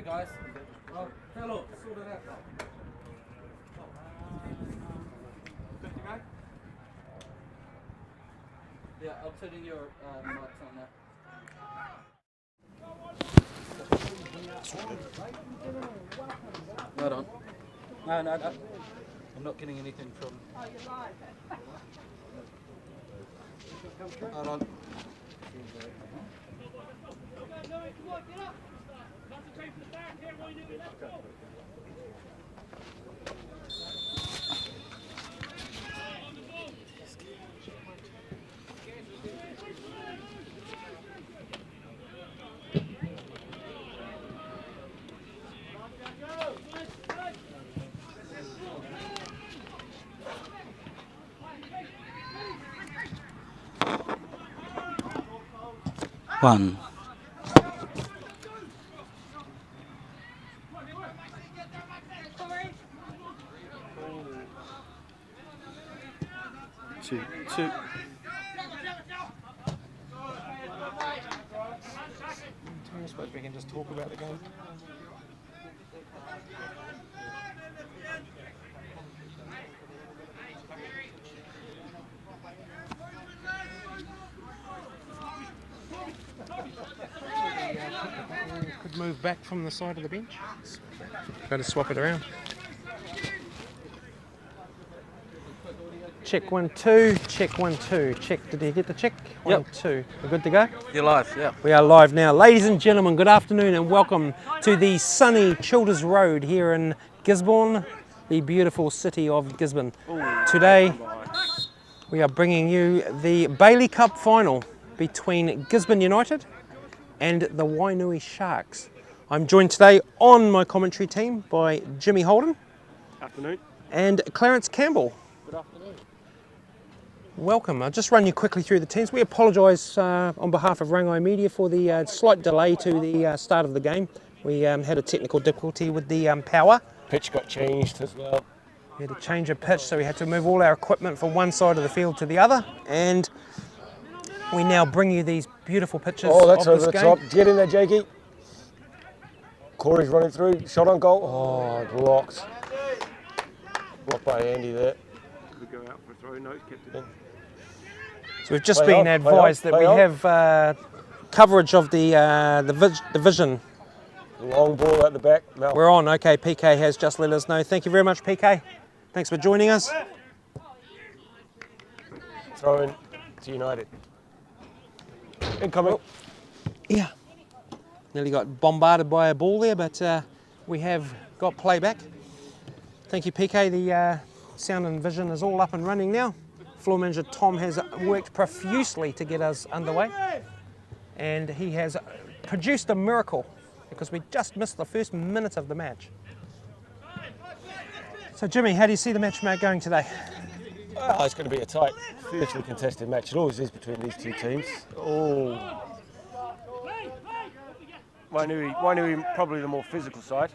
go, guys. Oh, hello, sort it out. Good to go? Yeah, I'll put in your mics on there. Hold on. No. I'm not getting anything from... Oh, you're live. Hold on. Come on, get up. Concentrate for the back here, Wainui. Let's go. One. Two. I suppose we can just talk about the game. Could move back from the side of the bench. Got to swap it around. Check 1 2, check 1 2, check. Did you get the check? 1 2. We're good to go? You're live, yeah. We are live now. Ladies and gentlemen, good afternoon and welcome to the sunny Childers Road here in Gisborne, the beautiful city of Gisborne. Today we are bringing you the Bailey Cup final between Gisborne United and the Wainui Sharks. I'm joined today on my commentary team by Jimmy Holden. Afternoon. And Clarence Campbell. Good afternoon. Welcome. I'll just run you quickly through the teams. We apologise on behalf of Rangai Media for the slight delay to the start of the game. We had a technical difficulty with the power. Pitch got changed as well. We had to change a pitch, so we had to move all our equipment from one side of the field to the other. And we now bring you these beautiful pictures Oh, that's of over this the game. top. Get in there, Jakey. Corey's running through. Shot on goal. Oh, blocked. Blocked by Andy there. Could go out for a throw. No, kept it in. So we've just Play been on, advised play that we on. have coverage of the vision. Long ball at the back. Mel. We're on. Okay, PK has just let us know. Thank you very much, PK. Thanks for joining us. Throw in to United. Incoming. Yeah. Nearly got bombarded by a ball there, but we have got playback. Thank you, PK. The sound and vision is all up and running now. Floor manager Tom has worked profusely to get us underway, and he has produced a miracle because we just missed the first minute of the match. So Jimmy, how do you see the match going today? Oh, it's going to be a tight, fiercely contested match. It always is between these two teams. Oh. Wainui probably the more physical side.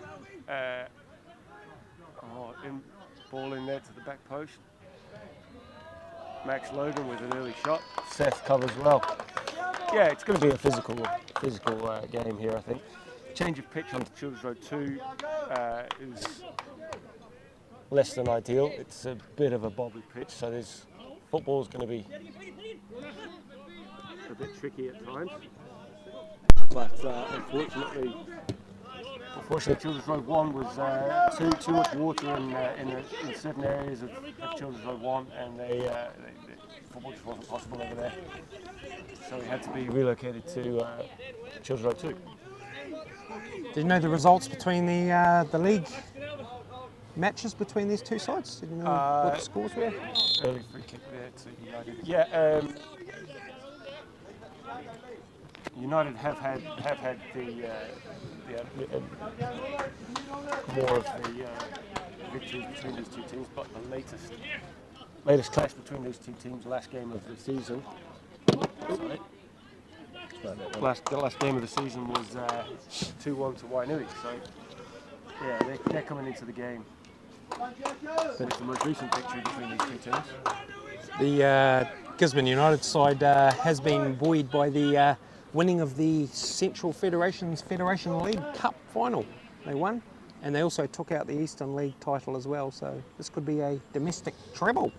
Ball in there to the back post. Max Logan with an early shot. Seth covers well. Yeah, it's going to be a physical game here, I think. Change of pitch onto Childers Road 2 is Less than ideal. It's a bit of a bobbly pitch, so football's going to be a bit tricky at times. But unfortunately, Childers Road 1 was too much water in certain areas of Childers Road 1, and football just wasn't possible over there. So we had to be relocated to Childers Road 2. Did you know the results between the league matches between these two sides? Did you know what the scores were? Early free kick there to United. Yeah. United have had more of the victories between these two teams, but the latest clash between these two teams, last game of the season. Sorry. The last game of the season was 2-1 to Wainui. So yeah, they're coming into the game with the most recent victory between these two teams. The Gisborne United side has been buoyed by the winning of the Central Federation's Federation League Cup final. They won, and they also took out the Eastern League title as well, so this could be a domestic treble.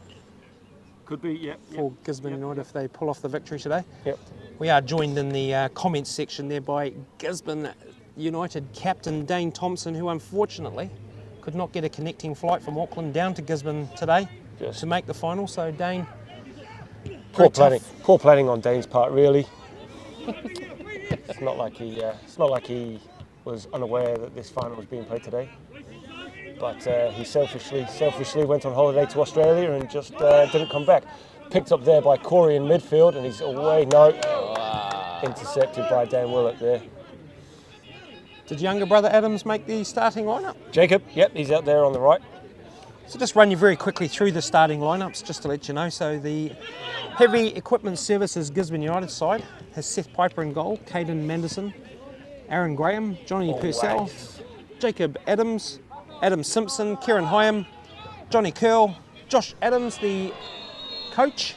Could be, yeah. For Gisborne United if they pull off the victory today. Yep. We are joined in the comments section there by Gisborne United captain Dane Thompson, who unfortunately could not get a connecting flight from Auckland down to Gisborne today to make the final. So Dane, Poor planning on Dane's part, really. It's not like he was unaware that this final was being played today. But he selfishly went on holiday to Australia and just didn't come back. Picked up there by Corey in midfield, and he's away. No, intercepted by Dan Willett there. Did younger brother Adams make the starting lineup? Jacob, yep, he's out there on the right. So just run you very quickly through the starting lineups just to let you know. So the Heavy Equipment Services Gisborne United side has Seth Piper in goal, Caden Manderson, Aaron Graham, Johnny Purcell, Jacob Adams, Adam Simpson, Kieran Hyam, Johnny Curl, Josh Adams, the coach,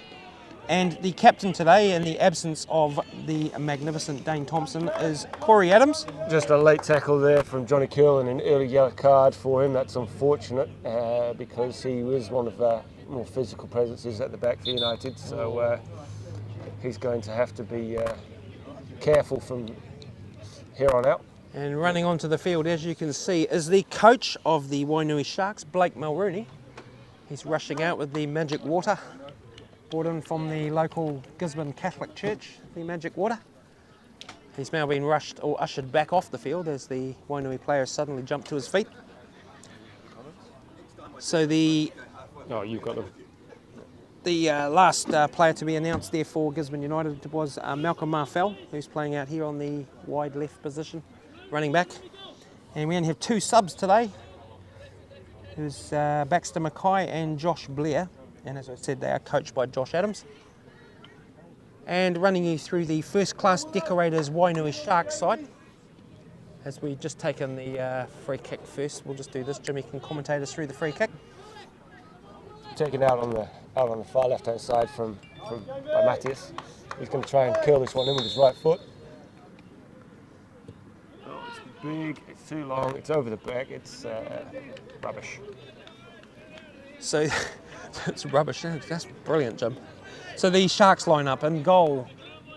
and the captain today, in the absence of the magnificent Dane Thompson, is Corey Adams. Just a late tackle there from Johnny Curl and an early yellow card for him. That's unfortunate because he was one of the more physical presences at the back for United, so he's going to have to be careful from here on out. And running onto the field, as you can see, is the coach of the Wainui Sharks, Blake Mulrooney. He's rushing out with the magic water, brought in from the local Gisborne Catholic Church, the magic water. He's now been rushed or ushered back off the field as the Wainui player suddenly jumped to his feet. So the You've got them. The last player to be announced there for Gisborne United was Malcolm Marfell, who's playing out here on the wide left position, running back. And we only have two subs today. There's Baxter Mackay and Josh Blair. And as I said, they are coached by Josh Adams. And running you through the first class decorators Wainui Sharks side. As we just taken the free kick first, we'll just do this. Jimmy can commentate us through the free kick. Taken out on the far left hand side by Matthias. He's going to try and curl this one in with his right foot. Oh, it's big, It's too long, it's over the back, it's rubbish. So it's rubbish. That's brilliant, Jim. So the Sharks line up in goal.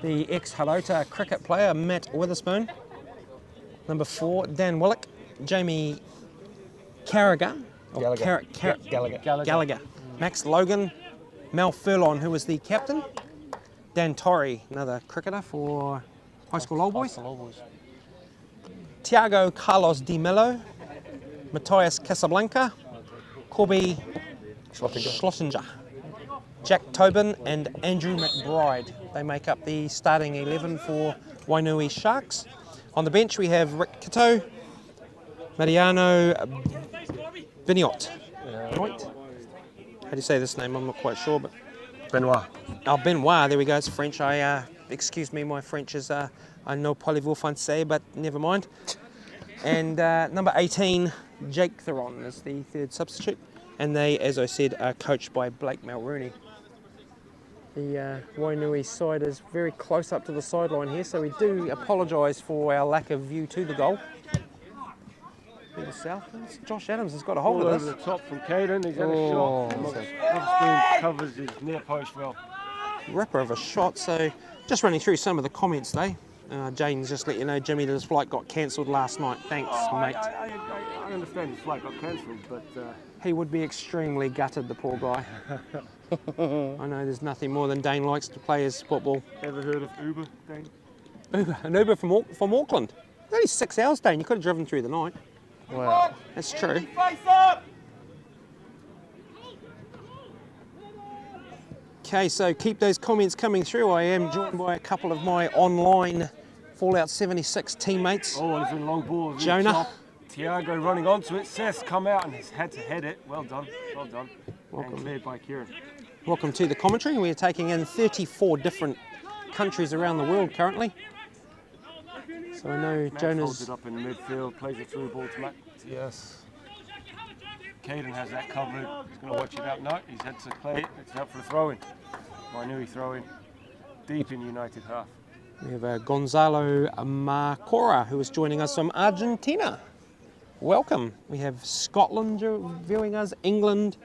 The ex-Halota cricket player Matt Witherspoon. Number 4, Dan Willock. Jamie Carragher. Gallagher. Max Logan. Mel Furlong, who was the captain. Dan Torrey, another cricketer for High School Old Boys. Tiago Carlos Di Mello. Matthias Casablanca. Corby Schlosinger. Jack Tobin and Andrew McBride. They make up the starting 11 for Wainui Sharks. On the bench we have Rick Kitto, Mariano Benoit. How do you say this name? I'm not quite sure, but Benoit. Oh, Benoit. There we go. It's French. Excuse me, my French is I know parlez-vous français, but never mind. And number 18, Jake Theron is the third substitute. And they, as I said, are coached by Blake Mulrooney. The Wainui side is very close up to the sideline here, so we do apologise for our lack of view to the goal. To the south, Josh Adams has got a hold of this. Over the top from Caden, he's had a shot. Witherspoon covers his near post well. Ripper of a shot. So just running through some of the comments though. Jaden's just let you know, Jimmy, that his flight got cancelled last night. Thanks, mate. I understand his flight got cancelled, but... He would be extremely gutted, the poor guy. I know there's nothing more than Dane likes to play his football. Ever heard of Uber, Dane? An Uber from Auckland. It's only 6 hours, Dane. You could have driven through the night. Wow. That's true. Okay, so keep those comments coming through. I am joined by a couple of my online Fallout 76 teammates. Oh, and it's a long ball. Jonah. Tiago running onto it. Seth's come out and he's had to head it. Well done, well done. Welcome. And cleared by Kieran. Welcome to the commentary. We're taking in 34 different countries around the world currently. So I know Matt Jonah's... holds it up in midfield, plays a through ball to Matt. Yes. Caden has that covered. He's going to watch it out. No, he's had to play it. It's out for a throw-in. Wainui throw-in. Deep in United half. We have Gonzalo Marcora, who is joining us from Argentina. Welcome. We have Scotland viewing us, England,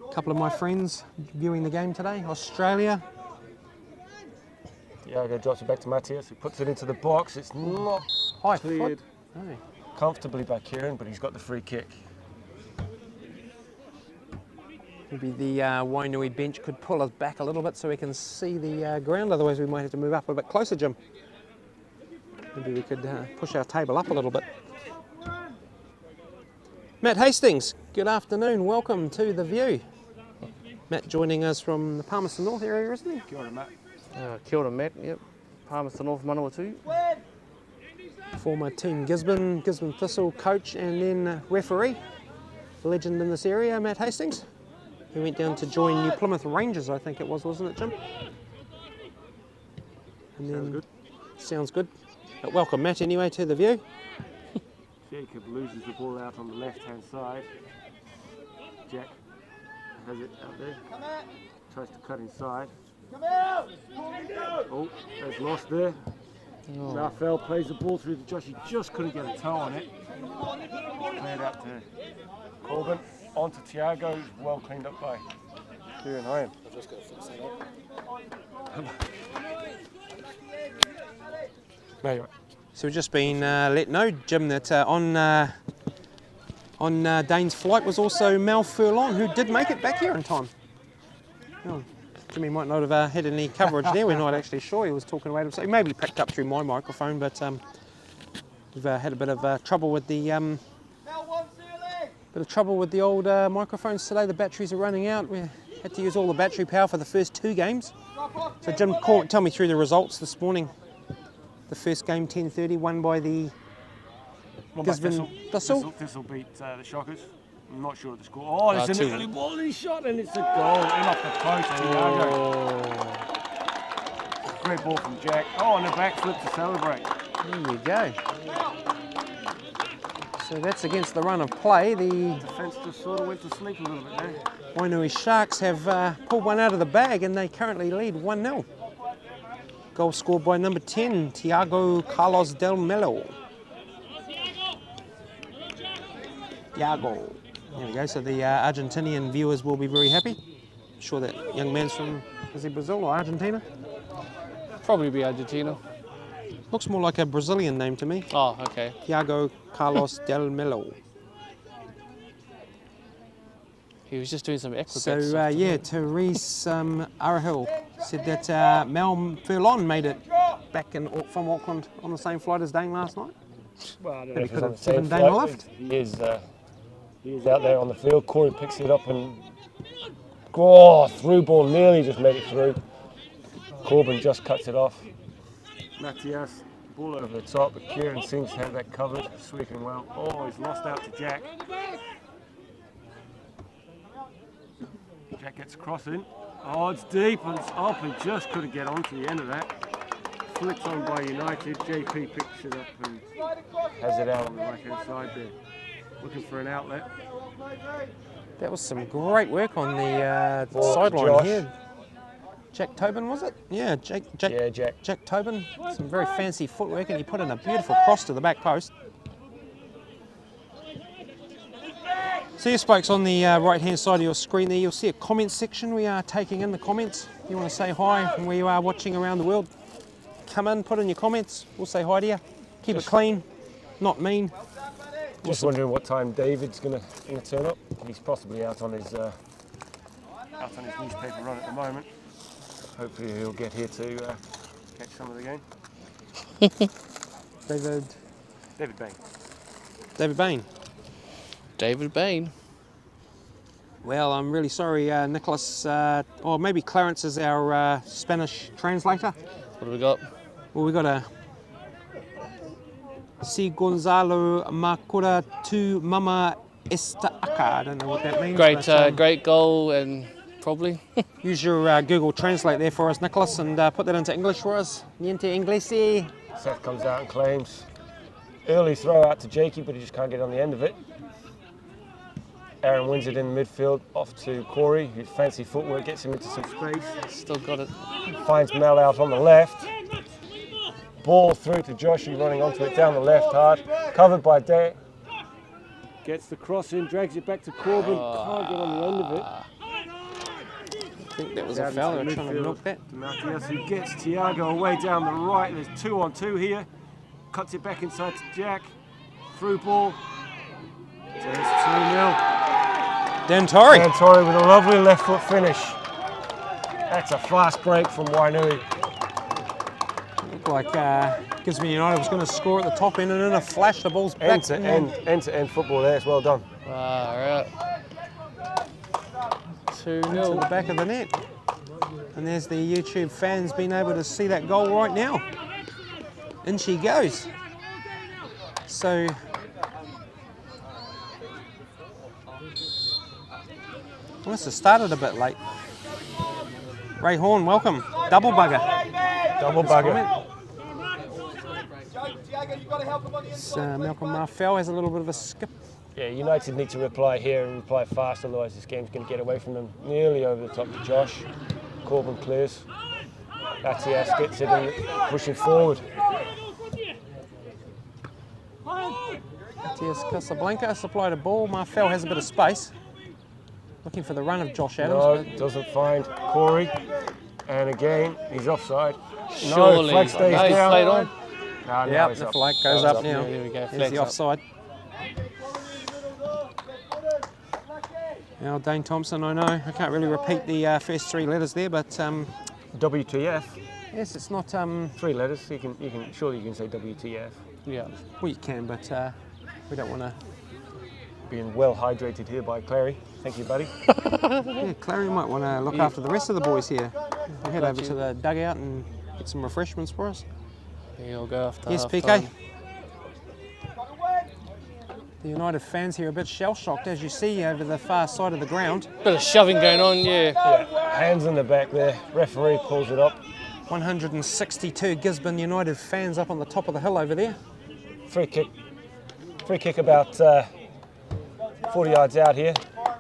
a couple of my friends viewing the game today, Australia. Thiago drops it back to Matthias, who puts it into the box. It's not High cleared foot. Oh. comfortably by Kieran, but he's got the free kick. Maybe the Wainui bench could pull us back a little bit so we can see the ground, otherwise we might have to move up a bit closer, Jim. Maybe we could push our table up a little bit. Matt Hastings, good afternoon, welcome to The View. Matt joining us from the Palmerston North area, isn't he? Kia ora, Matt. Kia ora, Matt, yep. Palmerston North, Manawatu. Former Team Gisborne Thistle coach and then referee. Legend in this area, Matt Hastings. He went down to join New Plymouth Rangers, I think it was, wasn't it, Jim? And Sounds good. Sounds good. But welcome, Matt, anyway, to The View. Jacob loses the ball out on the left-hand side. Jack has it out there. Tries to cut inside. Oh, that's lost there. Oh. Rafael plays the ball through to Josh. He just couldn't get a toe on it. Played out to Corbin. On to Thiago, well cleaned up by Kieran Hyam. I've just got to fix that up. No, you're right. So we've just been let know, Jim, that on Dane's flight was also Mal Furlong, who did make it back here in time. Oh, Jimmy might not have had any coverage there. We're not actually sure. He was talking away to himself. He maybe picked up through my microphone, but we've had a bit of trouble with the old microphones today. The batteries are running out. We had to use all the battery power for the first 2 games. So Jim, tell me through the results this morning. The first game, 10:30, won by the Gisborne Thistle. Thistle beat the Shockers. I'm not sure of the score. Oh, there's an early ball and he shot and it's a goal in off the post. Thiago. Great ball from Jack. Oh, and a backflip to celebrate. There you go. So that's against the run of play. The Defence just sort of went to sleep a little bit there. Wainui Sharks have pulled one out of the bag and they currently lead 1-0. Goal scored by number 10, Thiago Carlos Del Mello. Thiago. There we go, so the Argentinian viewers will be very happy. I'm sure that young man's from, is he Brazil or Argentina? Probably be Argentina. Looks more like a Brazilian name to me. Oh, okay. Thiago Carlos Del Mello. He was just doing some acrobats. So yeah, Therese Arahil said that Mal Furlong made it back from Auckland on the same flight as Dane last night. Well, I don't know But he if he's could on have the same given Dane a flight. lift. He is out there on the field. Corey picks it up and through ball, nearly just made it through. Corbin just cuts it off. Matthias, ball over the top, but Kieran seems to have that covered, sweeping well. Oh, he's lost out to Jack. Jack gets crossing. Oh, it's deep and it's up and just couldn't get onto the end of that. Flicked on by United. JP picks it up and has it out on the right hand side there. Looking for an outlet. That was some great work on the Ball to sideline Josh. here. Jack Tobin, was it? Yeah, Jack Tobin. Some very fancy footwork and he put in a beautiful cross to the back post. So yes, folks, on the right-hand side of your screen there, you'll see a comment section. We are taking in the comments. If you want to say hi from where you are watching around the world, come in, put in your comments. We'll say hi to you. Keep it clean, not mean. Just wondering what time David's going to turn up. He's possibly out on his newspaper run at the moment. Hopefully he'll get here to catch some of the game. David Bain. David Bain. David Bain. Well, I'm really sorry, Nicholas, or maybe Clarence is our Spanish translator. What do we got? Well, we got a Si Gonzalo Macura tu Mama Esta Aka. I don't know what that means. Great, but, great goal and probably. use your Google Translate there for us, Nicholas, and put that into English for us. Niente inglese. Seth comes out and claims. Early throw out to Jakey, but he just can't get on the end of it. Aaron wins it in midfield, off to Corey, whose fancy footwork gets him into some space. Still got it. Finds Mel out on the left. ball through to Joshy, running onto it down the left hard, covered by Dan. Gets the cross in, drags it back to Corbin, can't get on the end of it. I think that was a foul. They were trying to milk that. Matias, who gets Tiago away down the right. There's 2-on-2 here. Cuts it back inside to Jack. Through ball. There's 2-0. Dantori. Dantori with a lovely left foot finish. That's a fast break from Wainui. Looked like Gisborne United was going to score at the top end, and in a flash the ball's back. End-to-end football there. It's well done. Right. 2-0. To the back of the net. And there's the YouTube fans being able to see that goal right now. In she goes. So must have started a bit late. Ray Horn, welcome. Double bugger. Double bugger. Malcolm Marfell has a little bit of a skip. Yeah, United need to reply here and reply fast, otherwise this game's going to get away from them. Nearly over the top to Josh. Corbin clears. Matias gets it and pushing forward. Matias Casablanca supplied a ball. Marfell has a bit of space. Looking for the run of Josh Adams. No, doesn't find Corey. And again, he's offside. Surely. No, flag stays down. Played on. No, Yep, the flag goes up now. There we go. There's the offside. Now Dane Thompson, I know, I can't really repeat the first 3 letters there, but WTF. yes, it's not. 3 letters. Surely you can say WTF. Yeah. Well, you can, but we don't want to. Being well hydrated here by Clary. Thank you, buddy. Yeah, Clary might want to look after the rest of the boys here. We'll head over to the dugout and get some refreshments for us. He'll go after. Yes, PK. The United fans here are a bit shell-shocked, as you see over the far side of the ground. Bit of shoving going on, yeah. Hands in the back there. Referee pulls it up. 162 Gisborne United fans up on the top of the hill over there. Free kick about 40 yards out here.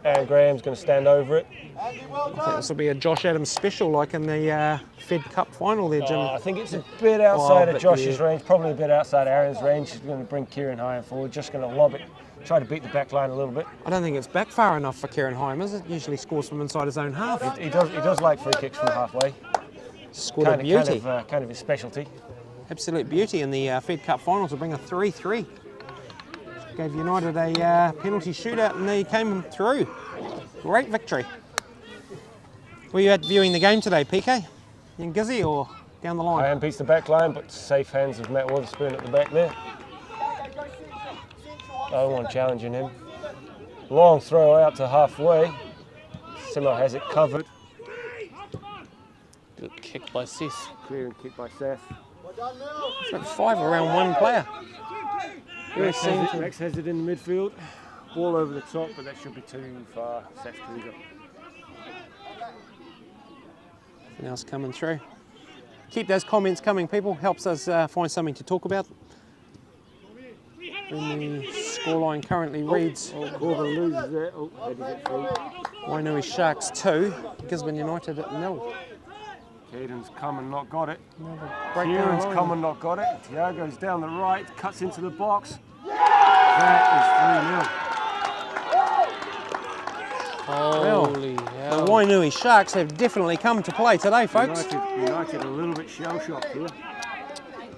And Graham's going to stand over it. I think this will be a Josh Adams special, like in the Fed Cup final there, Jim. I think it's a bit outside of Josh's range, probably a bit outside Aaron's range. He's going to bring Kieran High forward, just going to lob it, try to beat the back line a little bit. I don't think it's back far enough for Kieran Heim, is it? Usually scores from inside his own half. He does like free kicks from halfway. Scored a beauty. Kind of his specialty. Absolute beauty in the Fed Cup final to bring a 3-3. Gave United a penalty shootout and they came through. Great victory. Were you at viewing the game today, PK? In Gizzy or down the line? Ian beats the back line, but safe hands of Matt Witherspoon at the back there. No one challenging him. Long throw out to halfway. Simo has it covered. Good kick by Seth. Clear and kick by Seth. It's like 5 around one player. Rex has it in the midfield. Ball over the top, but that should be too far. Seth Kruger. Nothing else coming through. Keep those comments coming, people. Helps us find something to talk about. And the scoreline currently reads Corbin loses there. Headed it free. Wainui Sharks 2, Gisborne United at 0. Caden's come and not got it. Breakdown Kieran's line. come and not got it. Tiago's down the right, cuts into the box. That is 3-0. Holy The hell. Wainui Sharks have definitely come to play today, folks. United a little bit shell-shocked here.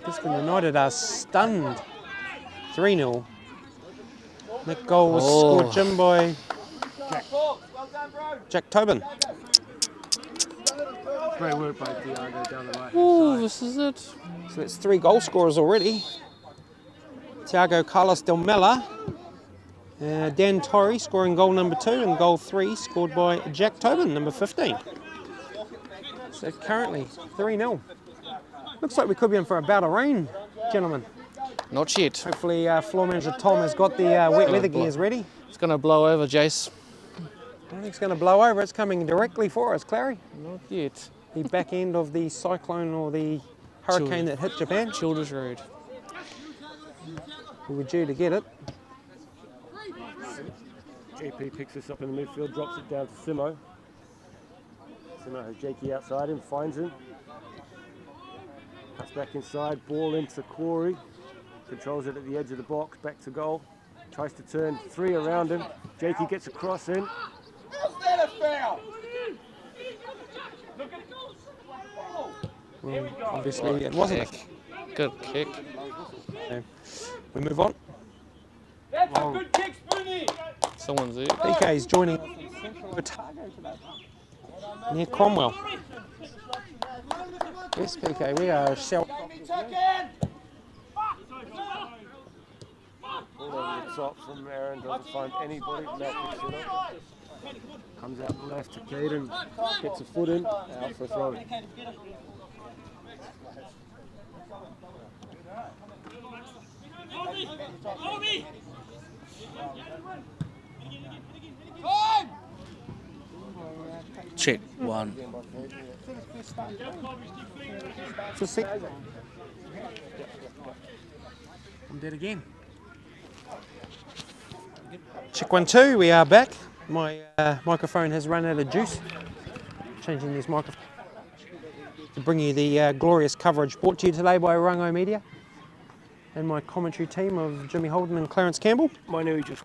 Gisborne United are stunned. 3-0. That goal was scored, Jim, by Jack Tobin. Great work by Tiago down the right. Ooh, this is it. So that's 3 goal scorers already. Tiago Carlos Del Mella. Dan Torrey scoring goal number 2 and goal 3 scored by Jack Tobin, number 15. So currently 3-0. Looks like we could be in for a bout of rain, gentlemen. Not yet. Hopefully floor manager Tom has got the wet leather gears ready. It's going to blow over, Jace. I don't think it's going to blow over, it's coming directly for us, Clary. Not yet. The back end of the cyclone or the hurricane that hit Japan. Childers Road. We were due to get it. JP picks this up in the midfield, drops it down to Simo. Simo has Jakey outside him, finds him. Cuts back inside, ball into Corey. Controls it at the edge of the box, back to goal. Tries to turn 3 around him. Jakey gets a cross in. Well, obviously it wasn't. Good kick. Okay. We move on. That's a good kick, Spoonie. Someone's there. PK is joining us from Central Otago today, near Cromwell. Yes, PK, we are shell. Ball over the top from Aaron, doesn't find anybody. Now picks it up. Comes out left to Caden, gets a foot in, out for a throw. Check 1. To see. I'm dead again. Check 1, 2. We are back. My microphone has run out of juice. Changing these microphones to bring you the glorious coverage brought to you today by Rango Media and my commentary team of Jimmy Holden and Clarence Campbell. Wainui just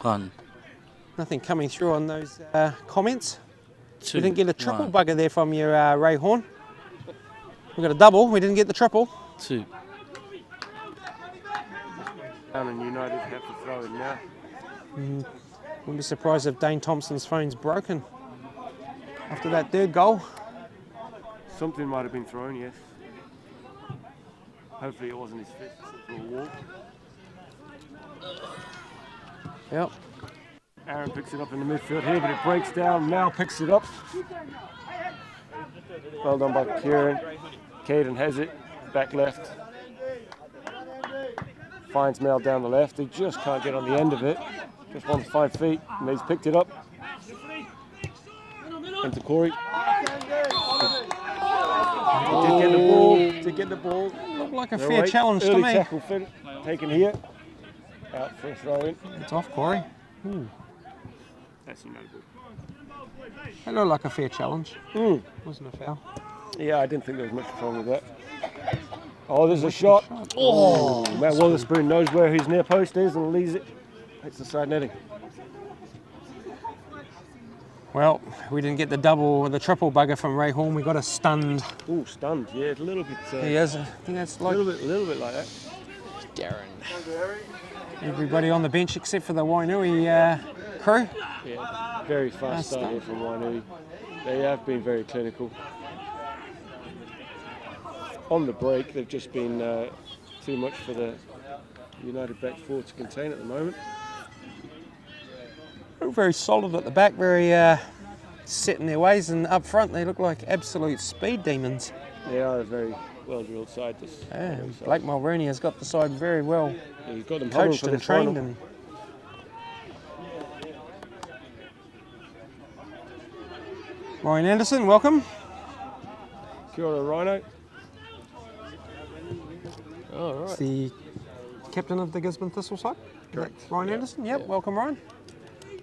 1. Nothing coming through on those comments. 2. We didn't get a triple 1. bugger there from your Ray Horn. We got a double. We didn't get the triple. 2. down and United have to throw in now. Wouldn't be surprised if Dane Thompson's phone's broken after that third goal. Something might have been thrown, yes. Hopefully it wasn't his fist into a wall. Yep. Aaron picks it up in the midfield here, but it breaks down. Mal picks it up. Well done by Kieran. Caden has it, back left. Finds Mal down the left. He just can't get on the end of it. Just wants 5 feet, and he's picked it up. Into Corey. Did get the ball. Did get the ball. Looked like a No, fair wait. challenge to Early me. tackle taken here. Out for a throw in. It's off, Corey. That's United ball. It looked like a fair challenge. Wasn't a foul. Yeah, I didn't think there was much wrong with that. Oh, there's a shot. Oh, Matt Witherspoon knows where his near post is and leaves it. Hits the side netting. Well, we didn't get the double or the triple bugger from Ray Horn. We got a stunned. Oh, stunned. Yeah, it's a little bit. He is. I think that's like little bit like that. Darren. everybody on the bench except for the Wainui crew. Yeah, very fast start here from Wainui. They have been very clinical. On the break, they've just been too much for the United back four to contain at the moment. Very solid at the back, very set in their ways, and up front they look like absolute speed demons. They are a very well-drilled side. Blake Mulrooney has got the side very well Yeah, he's got them coached for and this trained. final. And Ryan Anderson, welcome. Kia ora, Rhino. Oh, It's right. the captain of the Gisborne Thistle side. Correct. Ryan Anderson, yep, welcome Ryan.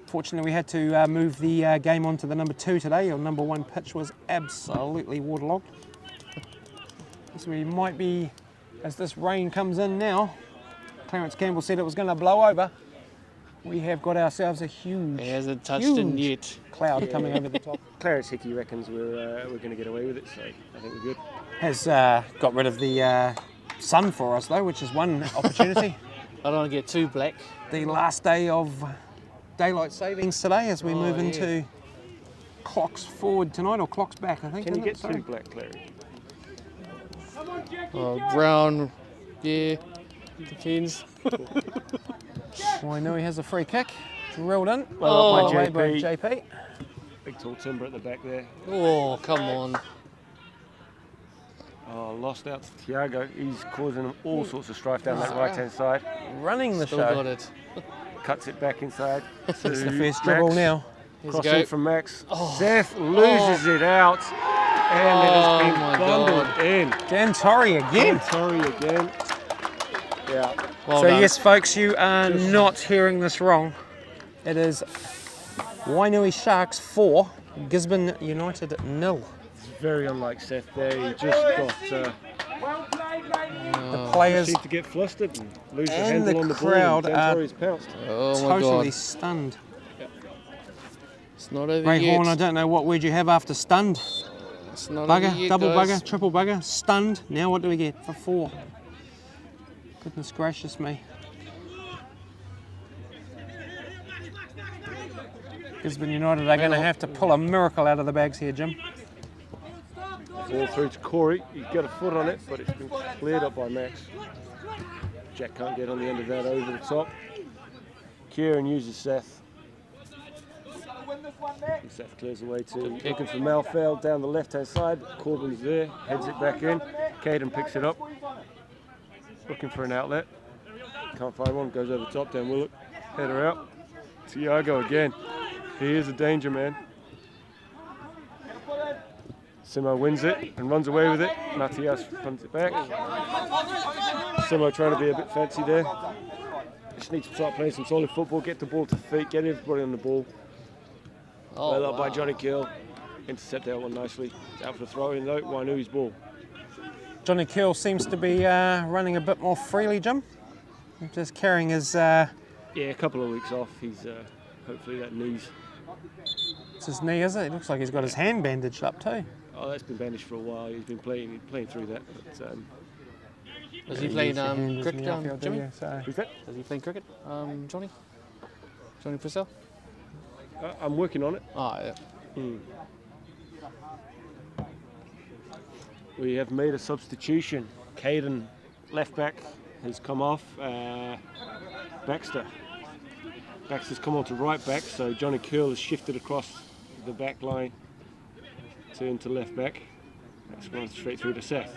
Fortunately we had to move the game on to the number 2 today. Your number 1 pitch was absolutely waterlogged. So we might be, as this rain comes in now, Clarence Campbell said it was going to blow over. We have got ourselves a huge, He hasn't touched it huge yet. cloud coming over the top. Clarence Hickey reckons we're going to get away with it, so I think we're good. Has got rid of the sun for us though, which is one opportunity. I don't want to get too black. The last day of daylight savings today as we move into clocks forward tonight, or clocks back, I think. Can you isn't get it? Sorry. too black, Clary? Brown, yeah, depends. Wainui has a free kick, drilled in. Well up by away by JP. JP. Big tall timber at the back there. Oh, come on. Oh, lost out to Tiago. He's causing them all sorts of strife down that right-hand side. Running the Still show. got it. Cuts it back inside. It's the first dribble now. Here's Cross a go. in from Max. Seth loses it out. And it has been my bundled God. in. Dan Torrey again. Torrey again. Yeah. Well So done. yes, folks, you are not hearing this wrong. It is Wainui Sharks 4, Gisborne United 0. It's very unlike Seth there. He just got The players seemed to get flustered and lose the and handle the on the crowd ball. are Dentori's pounced. Oh my totally God. stunned. It's not over Ray yet. Horn, I don't know what word you have after stunned. It's not over Bugger, yet, double guys. bugger, triple bugger, stunned. Now what do we get for 4? Goodness gracious me. Gisborne United are going to have to pull a miracle out of the bags here, Jim. Ball through to Corey. He's got a foot on it, but it's been cleared up by Max. Jack can't get on the end of that over the top. Kieran uses Seth. And Seth clears away too. Looking for Malfeld down the left-hand side. Corbin's there, heads it back in. Caden picks it up. Looking for an outlet. Can't find one, goes over the top, down Willock. Header out. Tiago again. He is a danger man. Simo wins it and runs away with it. Matias runs it back. Simo trying to be a bit fancy there. Just needs to start playing some solid football, get the ball to feet, get everybody on the ball. Oh, Well up by wow. Johnny Kill. Intercept that one nicely. It's out for the throw in though. Wainui's ball. Johnny Keel seems to be running a bit more freely, Jim. Just carrying his, Yeah, a couple of weeks off. He's hopefully that knee's. it's his knee, is it? It looks like he's got his hand bandaged up too. Oh, that's been bandaged for a while. He's been playing through that. But, Is he playing Hand is in cricket, the outfield, Jimmy? yeah, so. who's that? Is he playing cricket, Johnny? Johnny Purcell? I'm working on it. Oh, yeah. We have made a substitution. Caden, left back, has come off. Baxter. Baxter's come on to right back, so Johnny Curl has shifted across the back line to into left back. That's gone straight through to Seth.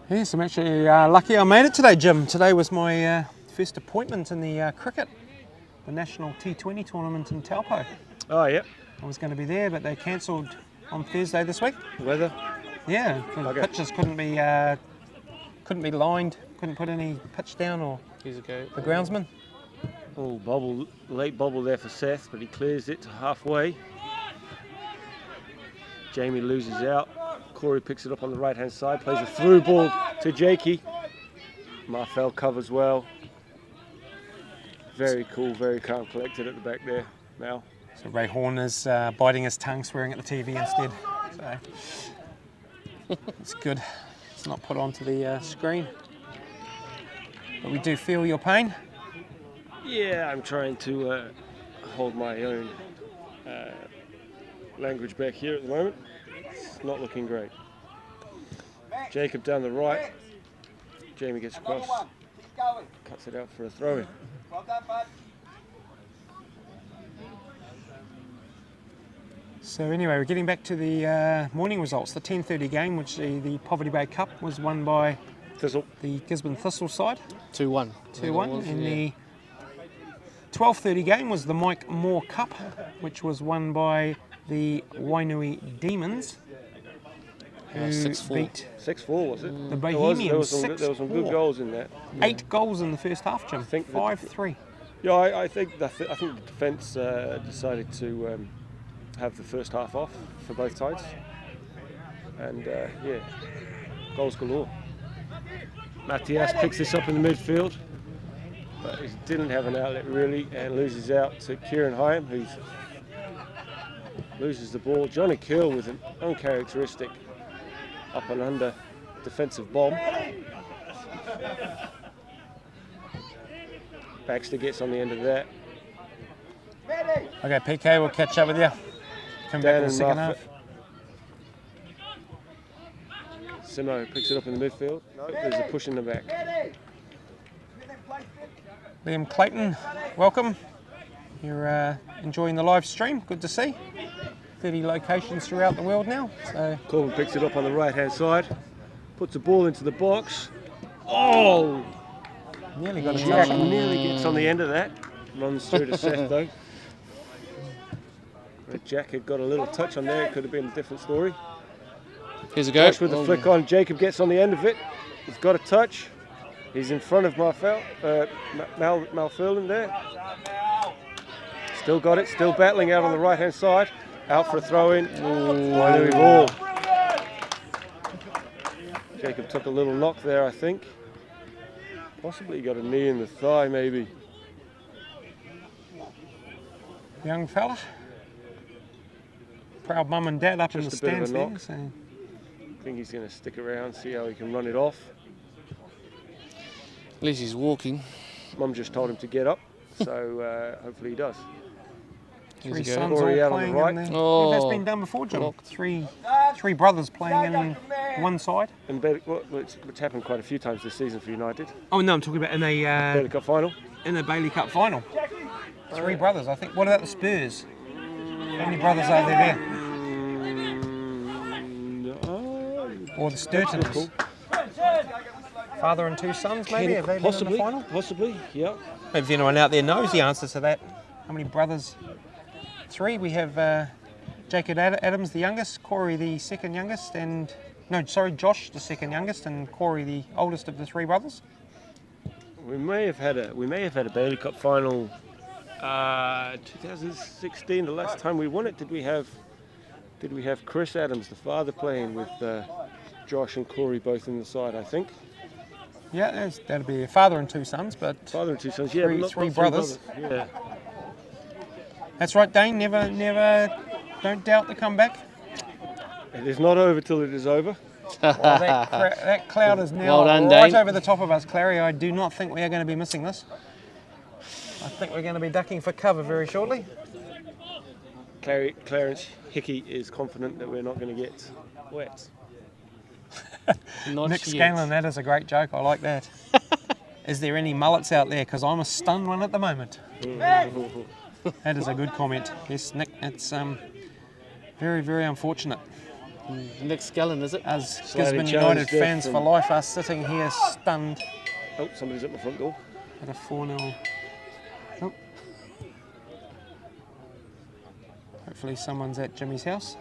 Yes, I'm actually lucky I made it today, Jim. Today was my first appointment in the cricket, the National T20 tournament in Taupo. Oh, yeah. I was going to be there, but they cancelled on Thursday this week. Weather. Yeah, the Okay. pitches couldn't be lined, couldn't put any pitch down, or He's okay. the groundsman. Oh, bobble, late bobble there for Seth, but he clears it to halfway. Jamie loses out. Corey picks it up on the right-hand side, plays a through ball to Jakey. Marfell covers well. Very cool, very calm, collected at the back there. Mal. So Ray Horn is biting his tongue, swearing at the TV instead. So it's good. It's not put onto the screen. But we do feel your pain. Yeah, I'm trying to hold my own language back here at the moment. It's not looking great. Jacob down the right. Jamie gets across, cuts it out for a throw-in. So anyway, we're getting back to the morning results. The 10:30 game, which the Poverty Bay Cup was won by Thistle. the Gisborne Thistle side, 2-1. 2-1. And the 12:30 game was the Mike Moore Cup, which was won by the Wainui Demons, who 6-4. beat 6-4 was it? the There was Bohemians there was some good 6-4. goals in that. 8 goals in the first half, Jim. think that- 5-3. Yeah, I think the defence decided to have the first half off for both sides, and yeah, goals galore. Matias picks this up in the midfield, but he didn't have an outlet really, and loses out to Kieran Hyam, who loses the ball. Johnny Curl with an uncharacteristic up and under defensive bomb. Baxter gets on the end of that. Okay, PK, we'll catch up with you. Come back in the second half. Simo picks it up in the midfield. No, there's a push in the back. Liam Clayton, welcome. You're enjoying the live stream. Good to see. 30 locations throughout the world now. So Corbin picks it up on the right-hand side, puts the ball into the box. Oh! nearly got a Jack touch. nearly gets on the end of that. Runs through to Seth though. But Jack had got a little touch on there. It could have been a different story. Here's a go. Josh with the flick on. Jacob gets on the end of it. He's got a touch. He's in front of Malfurland there. Still got it. Still battling out on the right-hand side. Out for a throw-in. Wainui ball. Jacob took a little knock there, I think. Possibly got a knee in the thigh, maybe. Young fella. Proud mum and dad up in the Just a bit of a stands there. knock. So. I think he's going to stick around, see how he can run it off. At least he's walking. Mum just told him to get up, so hopefully he does. Here's Three a go. sons all Corey out on the playing right. in there. Oh. That's been done before, Jim. Blocked. Three brothers playing in one side. And it's happened quite a few times this season for United. Oh no, I'm talking about in Bailey Cup final. a Bailey Cup final. Three brothers, I think. What about the Spurs? How many brothers are there? Or the Sturtons? Father and two sons, maybe? Have they been in the final? Possibly, yeah. Maybe if anyone out there knows the answer to that. How many brothers? Three. We have Jacob Adams, the youngest, Corey, the second youngest, and Josh, the second youngest, and Corey, the oldest of the three brothers. We may have had a Bailey Cup final 2016, the last time we won it. Did we have Chris Adams, the father, playing with Josh and Corey both in the side, I think. Yeah, that'd be a father and two sons, but Father and two sons, yeah, three- but not three not brothers. Yeah. that's right, Dane. Never, don't doubt the comeback. It is not over till it is over. Well, that cloud is now Well done, right Dane. over the top of us, Clary. I do not think we are going to be missing this. I think we're going to be ducking for cover very shortly. Clarence Hickey is confident that we're not going to get wet. Not Nick yet. Scanlon, that is a great joke. I like that. Is there any mullets out there? Because I'm a stunned one at the moment. That is a good comment. Yes, Nick, it's very, very unfortunate. Next gallon, is it? As Sliding Gisborne challenge United there fans from- for life are sitting here stunned Oh, somebody's at my front door. at a 4-0. Oh. Hopefully someone's at Jimmy's house.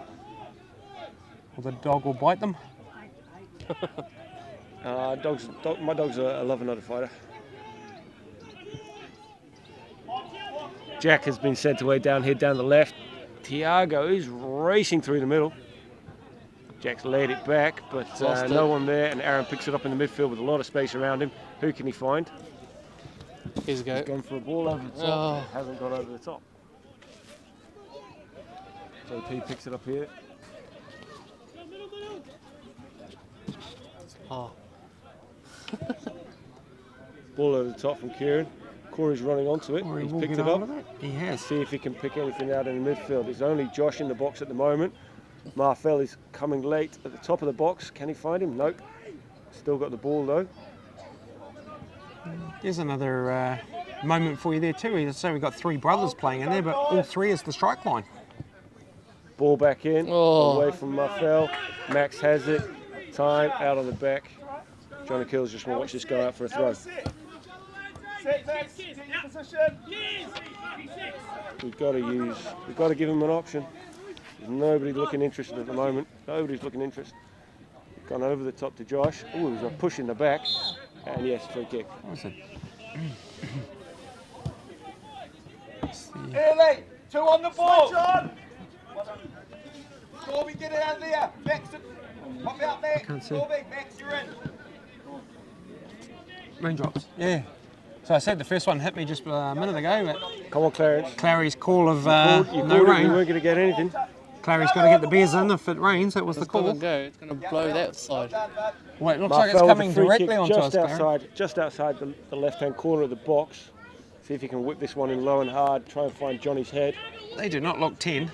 Or the dog will bite them. My dog's a lover, not a fighter. Jack has been sent away down here, down the left. Tiago is racing through the middle. Jack's laid it back, but Lost it. no one there, and Aaron picks it up in the midfield with a lot of space around him. Who can he find? Here's a go. He's gone for a ball over the top. Oh. Hasn't got over the top. JP picks it up here. Oh. Ball over the top from Kieran. Corey's running onto it. Or he He's will picked get it up. hold of it. He has. See if he can pick anything out in the midfield. There's only Josh in the box at the moment. Marfell is coming late at the top of the box. Can he find him? Nope. Still got the ball though. There's another moment for you there too. So we've got three brothers playing in there, but all three is the strike line. Ball back in, Oh. away from Marfell. Max has it. Time out on the back. Johnny Kills just want to watch this go out for a throw. We've got to give him an option. There's nobody looking interested at the moment. Nobody's looking interested. Gone over the top to Josh. Oh, there's a push in the back. And yes, free kick. What was it? Early, two on the ball. Corby, get it out there. Max, pop out there. Can't see. Corby, Max, you're in. Raindrops. Yeah. So I said the first one hit me just a minute ago, but Come on, Clarence. Clary's call of You no called it, you rain. weren't going to get anything. Clary's got to get the bears in if it rains. That was the It's going call. to go. It's going to blow that side. Well, it looks like it's Marfell with coming a free directly kick onto us, Clary. just outside the left-hand corner of the box. See if he can whip this one in low and hard. Try and find Johnny's head. They do not look 10.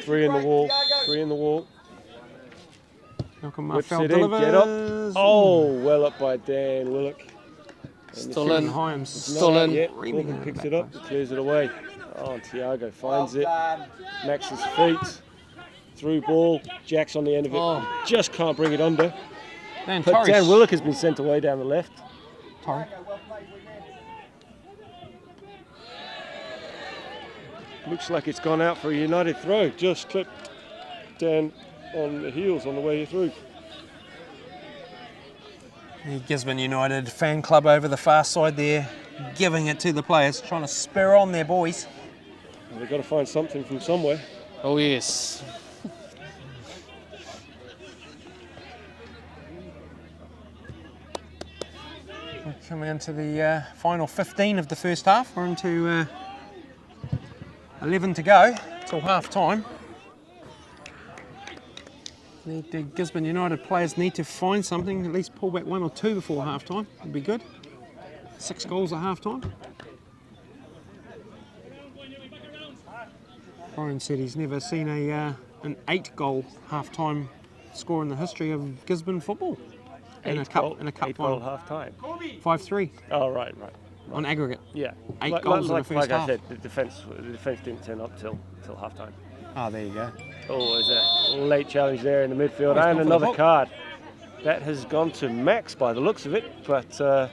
Three in the wall. Three in the wall. Malcolm Whips Marfell it in. Get up. delivers. Oh, well up by Dan Willock. Still in. Himes Still in. Yeah, Screaming Willock out picks of it that up. Clears it away. Oh, and Tiago finds it. Max's feet. Through ball. Jack's on the end of it. Oh. Just can't bring it under. Dan But Torres. Dan Willock has been sent away down the left. Torres. Looks like it's gone out for a United throw. Just clipped Dan on the heels on the way through. The Gisborne United fan club over the far side there, giving it to the players, trying to spur on their boys. Well, they've got to find something from somewhere. Oh yes. We're coming into the final 15 of the first half. We're into 11 to go till half time. The Gisborne United players need to find something, at least pull back 1 or 2 before half time. Would be good. 6 goals at half time. Brian said he's never seen an 8-goal half-time score in the history of Gisborne football. In a cup final. Half time. 5-3 Oh right. on aggregate. Yeah. 8 goals in the first half. I said, the defence didn't turn up till half time. Ah, there you go. Oh, there's a late challenge there in the midfield, Oh, and another card. That has gone to Max by the looks of it, but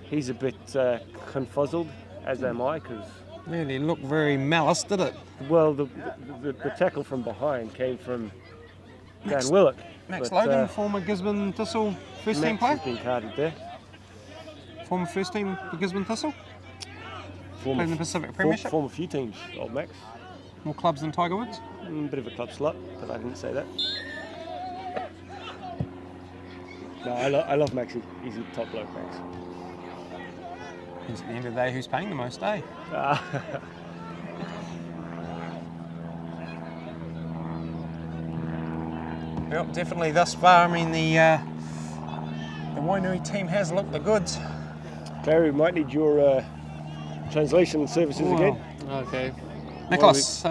he's a bit confuzzled, as am I, because. Really looked very malice, did it? Well, the tackle from behind came from Dan Willock. Max Logan, former Gisborne Thistle first team player. Max has been carded there. Former first team for Gisborne Thistle. Played in the Pacific Premiership. Former few teams, old Max. More clubs than Tiger Woods. Bit of a club slut, but I didn't say that. No, I love Max. He's a top bloke, Max. At the end of the day, who's paying the most, eh? Well, definitely thus far. I mean, the Wainui team has looked the goods. Barry, we might need your translation services again. Okay. Nicholas,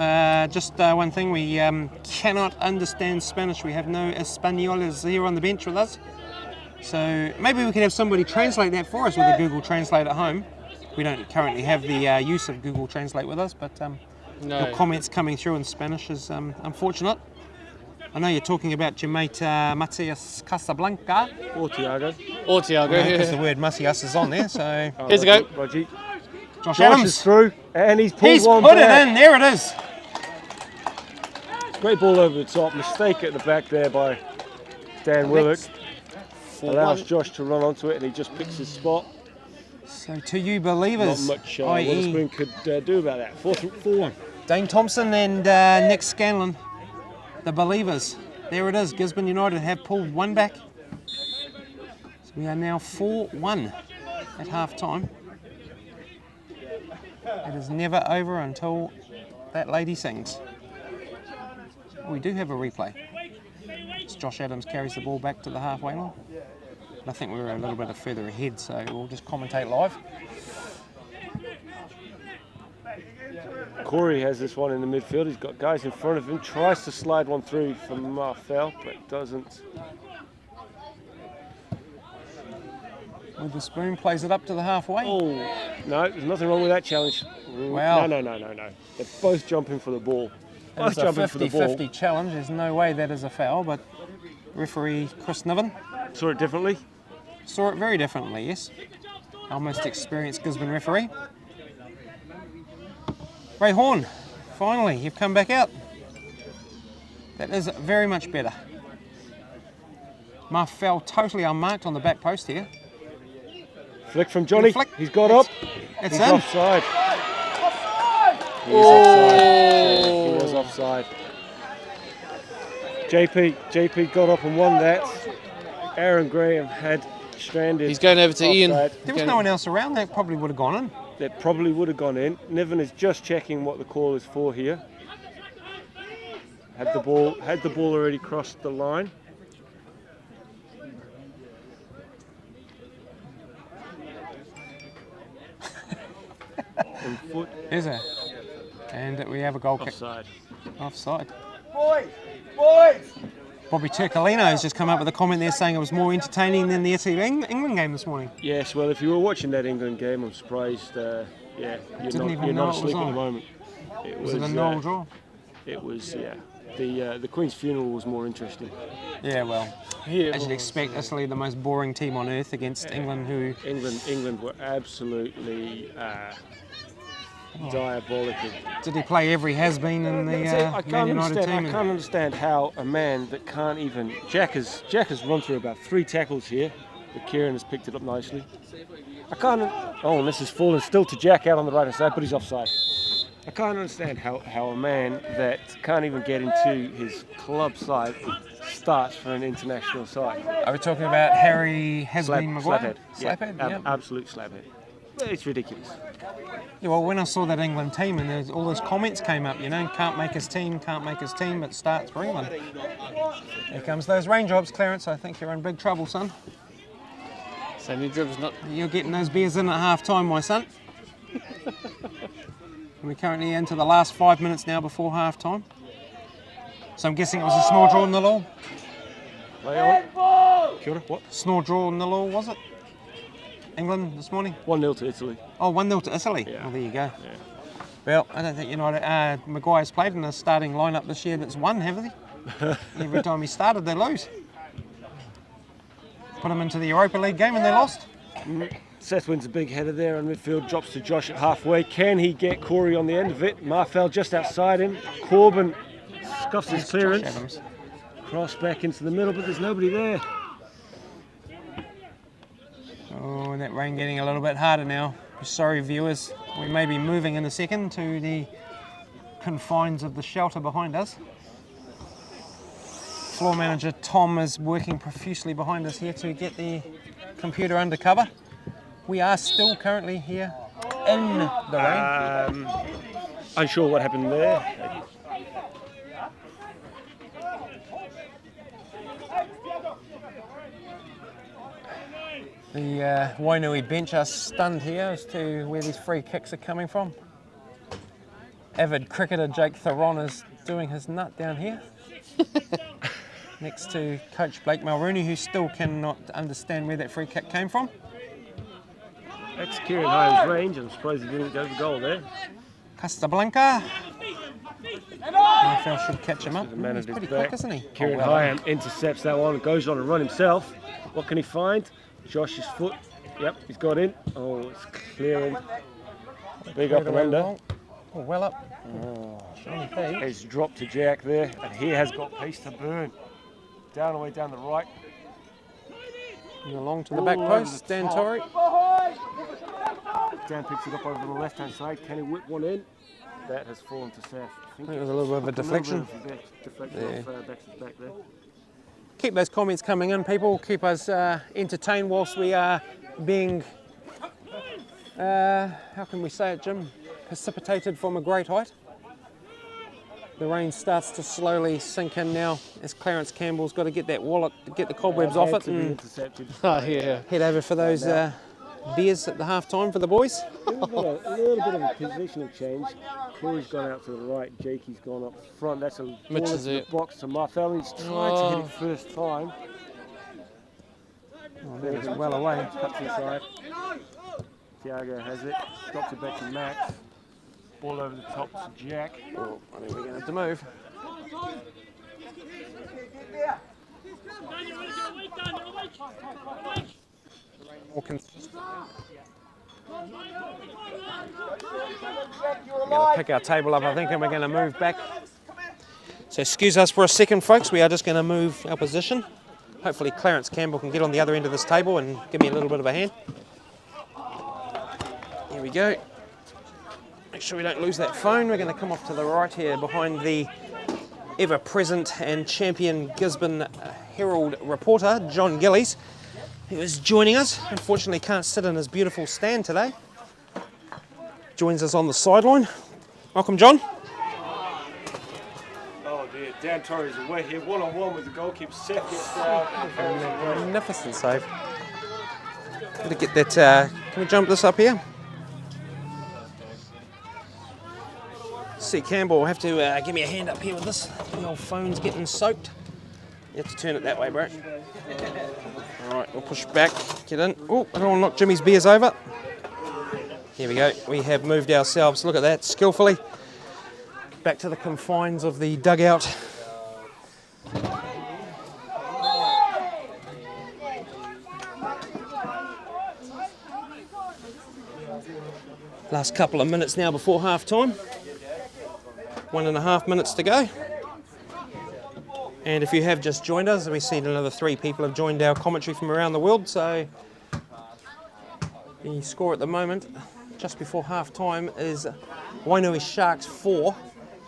just one thing. We cannot understand Spanish. We have no Españoles here on the bench with us. So maybe we could have somebody translate that for us with a Google Translate at home. We don't currently have the use of Google Translate with us, but your comments coming through in Spanish is unfortunate. I know you're talking about your mate Matias Casablanca. Or Tiago. Because the word Matias is on there, so... Here's a go. Roger. Josh Josh Adams. is through, and he's pulled He's one put back. it in, there it is. Great ball over the top. Mistake at the back there by Dan Willock. Allows Josh to run onto it, and he just picks his spot. So to you believers, Not much i.e. Witherspoon could do about that. 4-1. Dane Thompson and Nick Scanlon, the believers. There it is, Gisborne United have pulled one back. So we are now 4-1 at half time. It is never over until that lady sings. We do have a replay. As Josh Adams carries the ball back to the halfway line. I think we were a little bit further ahead, so we'll just commentate live. Corey has this one in the midfield. He's got guys in front of him. Tries to slide one through from Marfell, but doesn't. Witherspoon plays it up to the halfway. Oh, no, there's nothing wrong with that challenge. Wow. No. They're both jumping for the ball. Both It's a jumping for the ball. 50-50 challenge. There's no way that is a foul, but referee Chris Niven Saw it differently. saw it very differently, yes. Our most experienced Gisborne referee. Ray Horn, finally, you've come back out. That is very much better. Marfell totally unmarked on the back post here. Flick from Johnny. Flick. He's got up. It's He's in. offside. He is offside. Yeah, he was offside. JP got up and won that. Aaron Graham had stranded. He's going over to Ian. offside. There was no one else around, that probably would have gone in. That probably would have gone in. Niven is just checking what the call is for here. Had the ball already crossed the line. On foot. Is it? And we have a goal kick. Offside. Offside. Boys! Bobby Turcolino has just come up with a comment there saying it was more entertaining than the Italy England game this morning. Yes, well, if you were watching that England game, I'm surprised. You're not asleep at the moment. Was it a null draw? It was, yeah. The Queen's funeral was more interesting. Yeah, well, as you'd expect, Italy, the most boring team on earth against England, who... England were absolutely diabolical. Did he play every has-been in the Man United team? I can't understand how a man that can't even... Jack has run through about 3 tackles here, but Kieran has picked it up nicely. I can't. Oh, and this is falling still to Jack out on the right hand side, but he's offside. I can't understand how a man that can't even get into his club side starts for an international side. Are we talking about Harry Maguire? Slaphead. Yeah. Absolute slaphead. It's ridiculous. Yeah, well, when I saw that England team and there's all those comments came up, you know, can't make his team, but starts for England. Here comes those raindrops, Clarence. I think you're in big trouble, son. Sandy Drib's not. You're getting those beers in at half time, my son. We're currently into the last 5 minutes now before half time. So I'm guessing it was a snore draw 0-0. Kia ora, what? Snore draw 0-0, was it? England this morning? 1-0 to Italy. Oh, 1-0 to Italy. Yeah. Well, there you go. Yeah. Well, I don't think Maguire's played in the starting lineup this year that's won, have they? Every time he started, they lose. Put him into the Europa League game and they lost. Seth wins a big header there on midfield, drops to Josh at halfway. Can he get Corey on the end of it? Marfell just outside him. Corbin scuffs his clearance. Cross back into the middle, but there's nobody there. Oh, and that rain getting a little bit harder now. Sorry, viewers. We may be moving in a second to the confines of the shelter behind us. Floor manager Tom is working profusely behind us here to get the computer under cover. We are still currently here in the rain. Unsure what happened there. The Wainui bench are stunned here as to where these free kicks are coming from. Avid cricketer Jake Theron is doing his nut down here. Next to coach Blake Mulrooney, who still cannot understand where that free kick came from. That's Kieran High's range. I'm surprised he didn't go for goal there. Casablanca. Marfell should catch him up. He's pretty quick, isn't he? Kieran Hyam intercepts that one, goes on a run himself. What can he find? Josh's foot. Yep, he's got in. Oh, it's clearing. Big up and under. Oh, well up. He's dropped to Jack there, and he has got pace to burn. Down away down the right. And along to the back post, Dan Torrey. Dan picks it up over the left-hand side. Can he whip one in? That has fallen to Seth. I think it was a little bit of a deflection. Deflection off back there. Keep those comments coming in, people. Keep us entertained whilst we are being, how can we say it, Jim? Precipitated from a great height. The rain starts to slowly sink in now as Clarence Campbell's got to get that wallet, to get the cobwebs off it and head over for those beers at the half time for the boys. A little bit of a positional change. Corey's gone out to the right, Jakey's gone up front. That's a ball into the box to Marfell. He's tried to hit it first time. Oh, that is well away. Cuts inside. Thiago has it. Drops it back to Max. Ball over the top to Jack. Oh, I think we're going to have to move. More consistent. We're going to pick our table up, I think, and we're going to move back. So excuse us for a second, folks. We are just going to move our position. Hopefully Clarence Campbell can get on the other end of this table and give me a little bit of a hand. Here we go. Make sure we don't lose that phone. We're going to come off to the right here behind the ever-present and champion Gisborne Herald reporter, John Gillies, who is joining us. Unfortunately can't sit in his beautiful stand today. Joins us on the sideline. Welcome, John. Oh dear, Dan Torres away here, one-on-one with the goalkeeper. Seth gets down. Magnificent save. Got to get that, can we jump this up here? See, Campbell will have to give me a hand up here with this. The old phone's getting soaked. You have to turn it that way, bro. All right, we'll push back, get in. Oh, I don't want to knock Jimmy's beers over. Here we go. We have moved ourselves, look at that, skillfully. Back to the confines of the dugout. Last couple of minutes now before half time. 1.5 minutes to go. And if you have just joined us, we've seen another 3 people have joined our commentary from around the world, so The score at the moment, just before half time, is Wainui Sharks 4,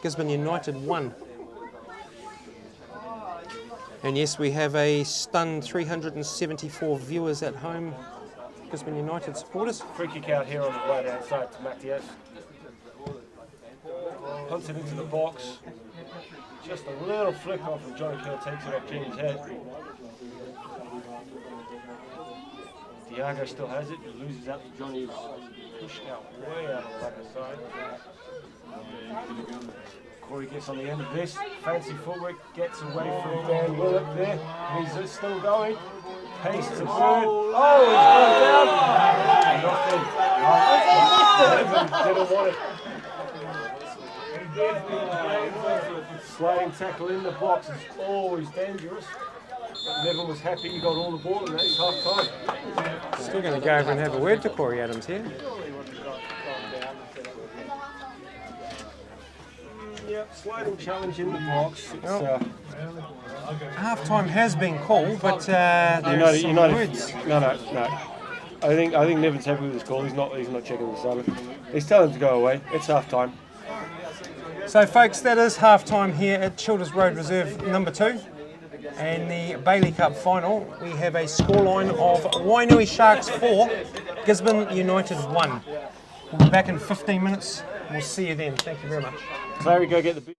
Gisborne United 1. And yes, we have a stunned 374 viewers at home, Gisborne United supporters. Free kick out here on the right hand side to Matthias. Punts it into the box. Just a little flick off and Johnny Kerr takes it off Jamie's head. Diago still has it, he loses out to Johnny, pushed out way out on the back side. Corey gets on the end of this, fancy footwork, gets away from Dan Willett there, he's still going, pace to Bird, oh he's gone down, nothing, didn't want it. Sliding tackle in the box is always dangerous. Neville was happy he got all the ball and that's half time. Still going to go over and have a word to Corey Adams here. Yep, sliding challenge in the box. Half time has been called, but there's some words. No. I think Niven's happy with his call. He's not checking the silent. He's telling him to go away. It's half time. So folks, that is half time here at Childers Road Reserve number 2. And the Bailey Cup final, we have a scoreline of Wainui Sharks 4, Gisborne United 1. We'll be back in 15 minutes. We'll see you then. Thank you very much. Clary, go get the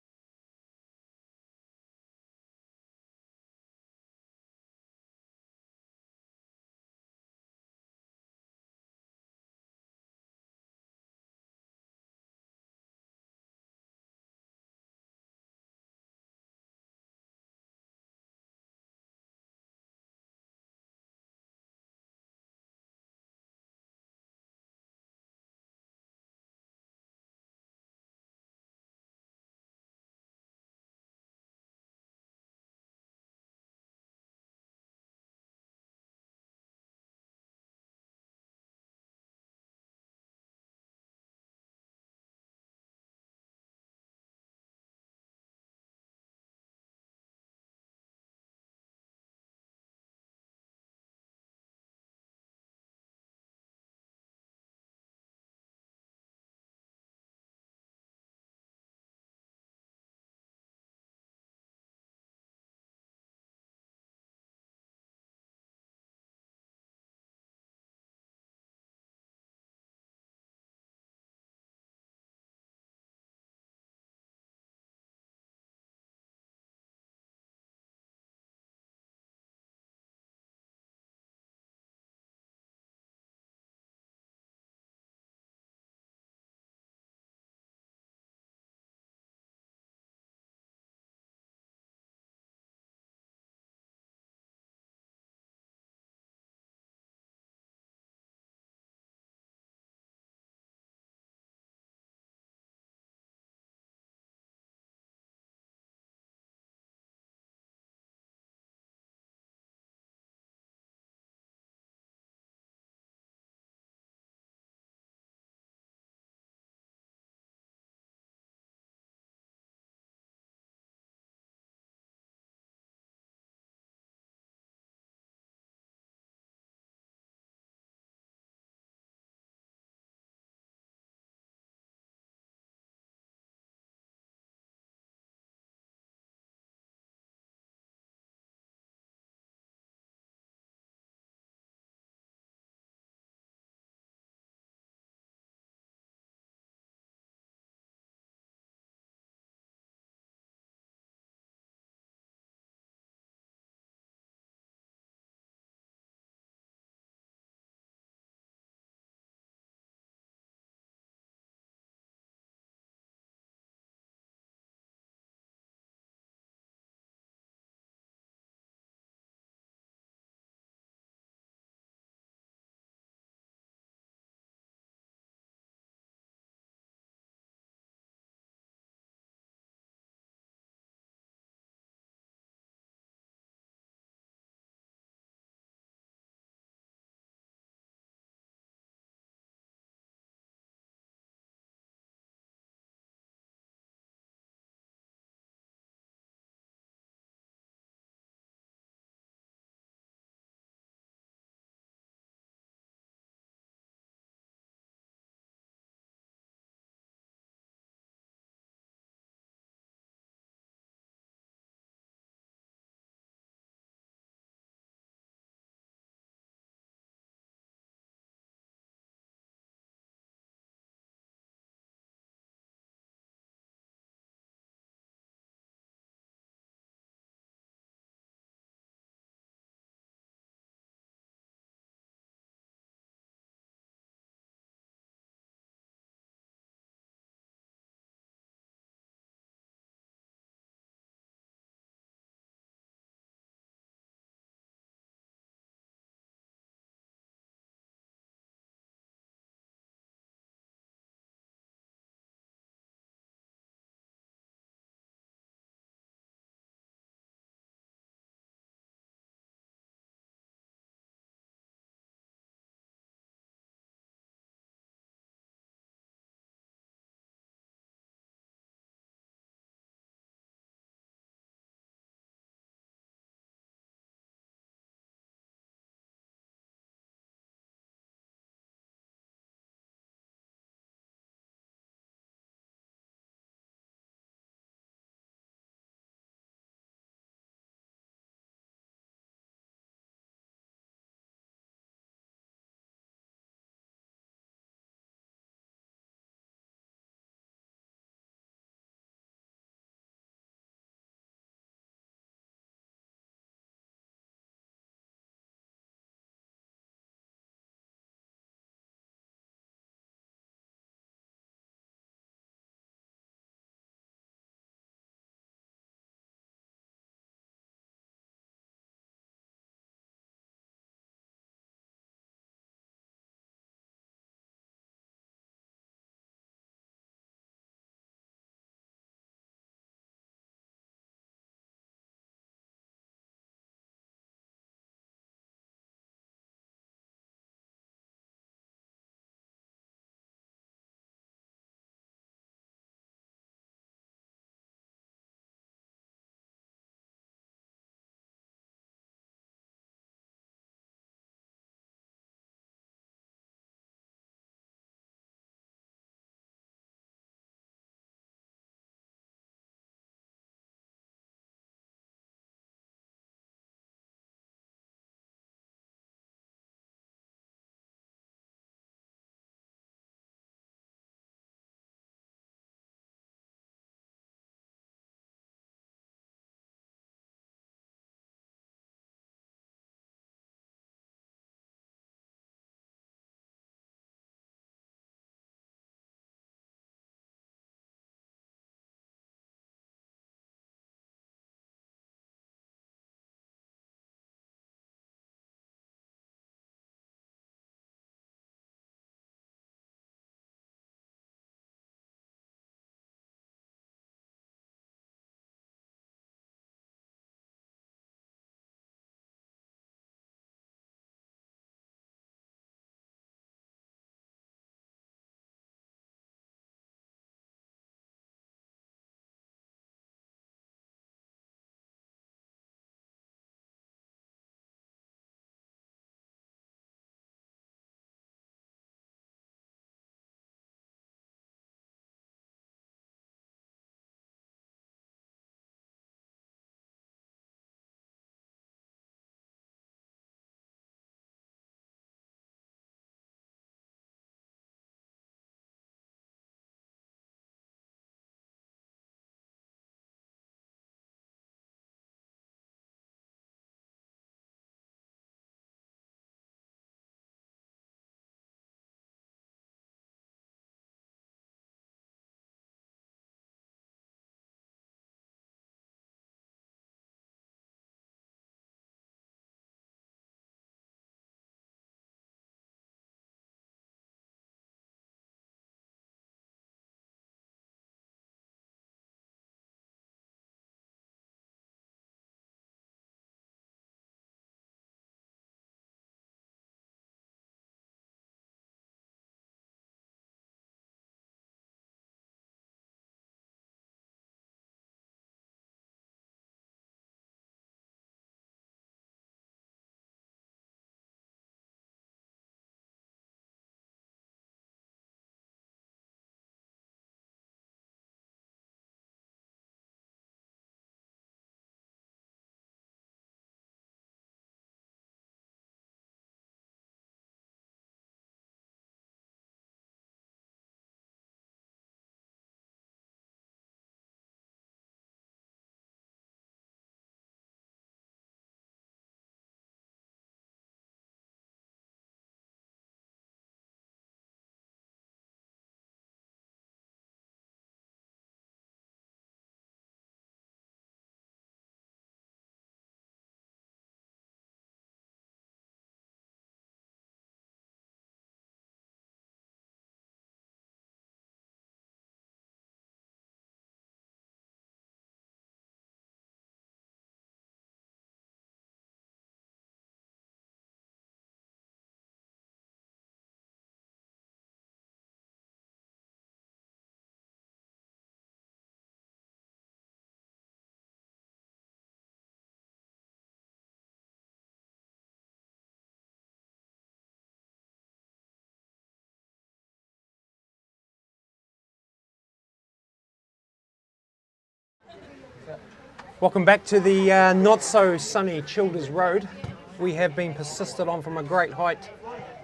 Welcome back to the not so sunny Childers Road. We have been persisted on from a great height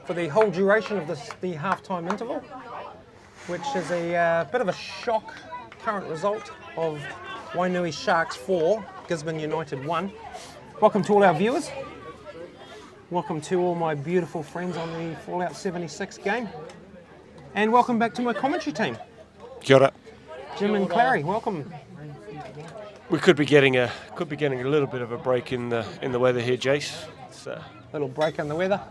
for the whole duration of the half-time interval, which is a bit of a shock current result of Wainui Sharks 4, Gisborne United 1. Welcome to all our viewers. Welcome to all my beautiful friends on the Fallout 76 game. And welcome back to my commentary team. Kia ora. Jim and Clary, welcome. We could be getting a little bit of a break in the weather here, Jace. It's, Little break in the weather.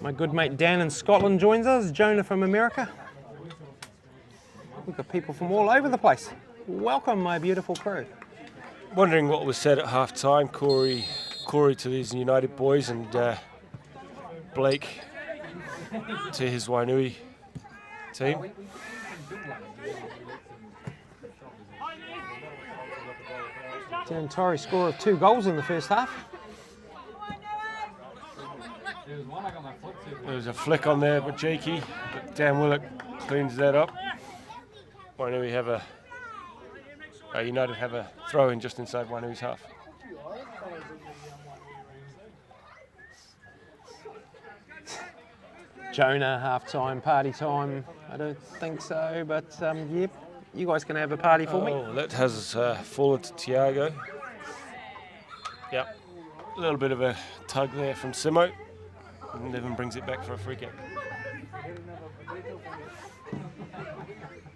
My good mate Dan in Scotland joins us, Jonah from America. We've got people from all over the place. Welcome, my beautiful crew. wondering what was said at half time. Corey to these United boys, and Blake to his Wainui team. Dan Torrey score of 2 goals in the first half. There was a flick on there, but Jakey, but Dan Willock cleans that up. Wainui have United have a throw in just inside Wainui's half. Jonah, half-time, party time. I don't think so, but yep, you guys can have a party for me. Oh, that has fallen to Tiago. Yep, a little bit of a tug there from Simo. And Niven brings it back for a free kick.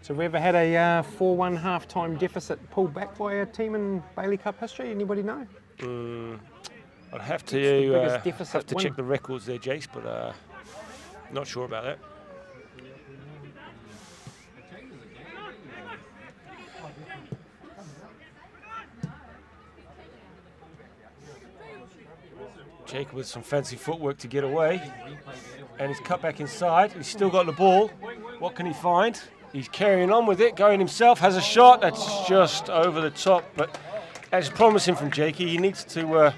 So we ever had a 4-1 half-time deficit pulled back by a team in Bailey Cup history? Anybody know? I'd have the biggest to deficit win? check the records there, Jace, but not sure about that. Jacob with some fancy footwork to get away, and he's cut back inside. He's still got the ball. What can he find? He's carrying on with it, going himself, has a shot that's just over the top, but as promising from Jakey, he needs to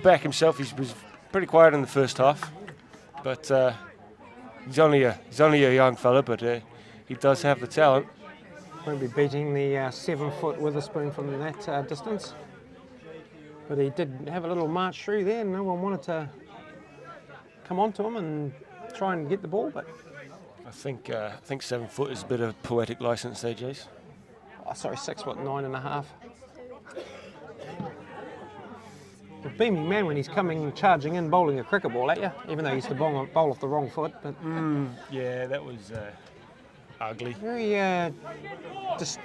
back himself. He was pretty quiet in the first half, but he's only a young fella, but he does have the talent. Won't be beating the 7-foot Witherspoon from that distance. But he did have a little march through there. No one wanted to come onto him and try and get the ball, but I think 7 foot is a bit of poetic license there, Jace. oh, sorry, 6'9.5". The beaming man when he's coming charging in, bowling a cricket ball at you, even though he used to bowl off the wrong foot. But yeah, that was ugly. very just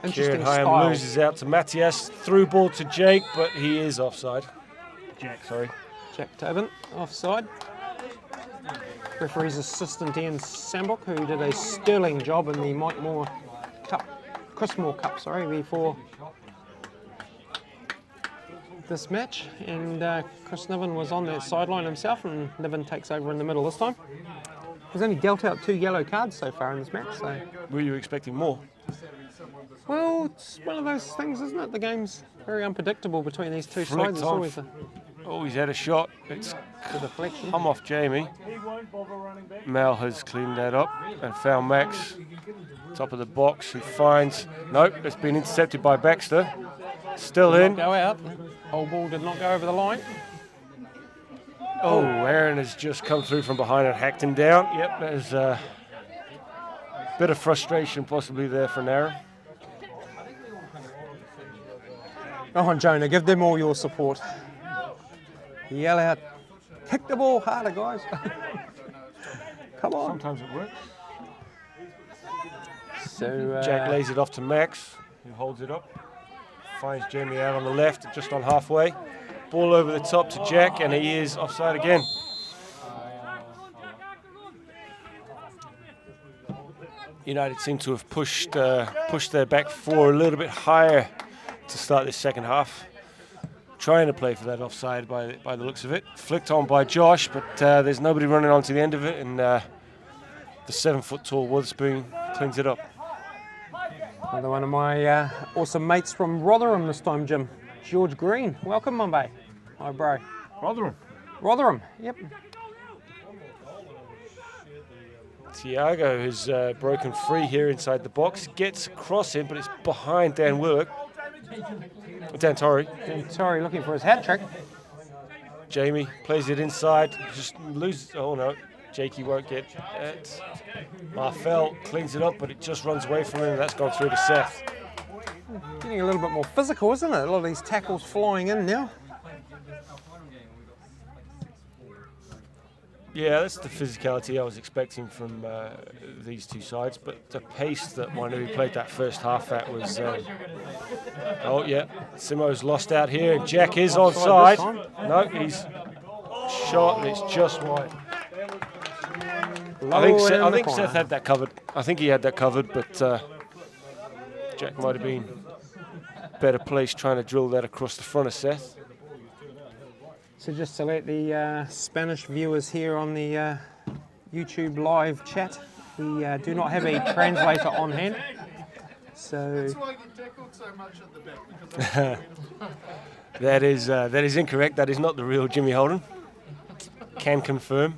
interesting Kieran Hyam style. loses out to Matthias. Through ball to Jake, but he is offside. Jack, sorry. Jack Tobin offside. Referee's assistant Ian Sambrook, who did a sterling job in the Mike Moore Cup, Chris Moore Cup, sorry, before this match. And Chris Niven was on that sideline himself, and Niven takes over in the middle this time. He's only dealt out 2 yellow cards so far in this match. So, Were you expecting more? well, it's one of those things, isn't it? The game's very unpredictable between these two sides. It's always a Oh, he's had a shot. It's deflection. come off Jamie. Mal has cleaned that up and found Max. Top of the box, who finds... Nope, it's been intercepted by Baxter. Still Did in. not go out. Whole ball did not go over the line. Oh, Aaron has just come through from behind and hacked him down. Yep, there's a bit of frustration possibly there for Aaron. Go on, Jonah, give them all your support. Yell out, kick the ball harder, guys. Come on. Sometimes it works. So Jack lays it off to Max, who holds it up. Finds Jamie out on the left, just on halfway. Ball over the top to Jack, and he is offside again. United seem to have pushed their back four a little bit higher to start this second half. Trying to play for that offside by the looks of it. Flicked on by Josh, but there's nobody running on to the end of it, and the 7-foot-tall Witherspoon cleans it up. Another one of my awesome mates from Rotherham this time, Jim. George Green. Welcome, Mumbai. Hi, bro. Rotherham. Rotherham, yep. Tiago has broken free here inside the box. Gets across him, but it's behind Dan Willock. Dan Torrey. Dan Torrey looking for his hat trick. Jamie plays it inside. Just loses. Oh no, Jakey won't get it. Marfell cleans it up, but it just runs away from him, and that's gone through to Seth. Getting a little bit more physical, isn't it? A lot of these tackles flying in now. Yeah, that's the physicality I was expecting from these two sides, but the pace that Wainui played that first half at was... oh, yeah, Simo's lost out here. Jack is onside. No, he's shot, and it's just wide. I think Seth had that covered. I think he had that covered, but Jack might have been better placed trying to drill that across the front of Seth. So just to let the Spanish viewers here on the YouTube live chat, we do not have a translator on hand. So That's why I get tackled so much at the back. That is incorrect. That is not the real Jimmy Holden. Can confirm.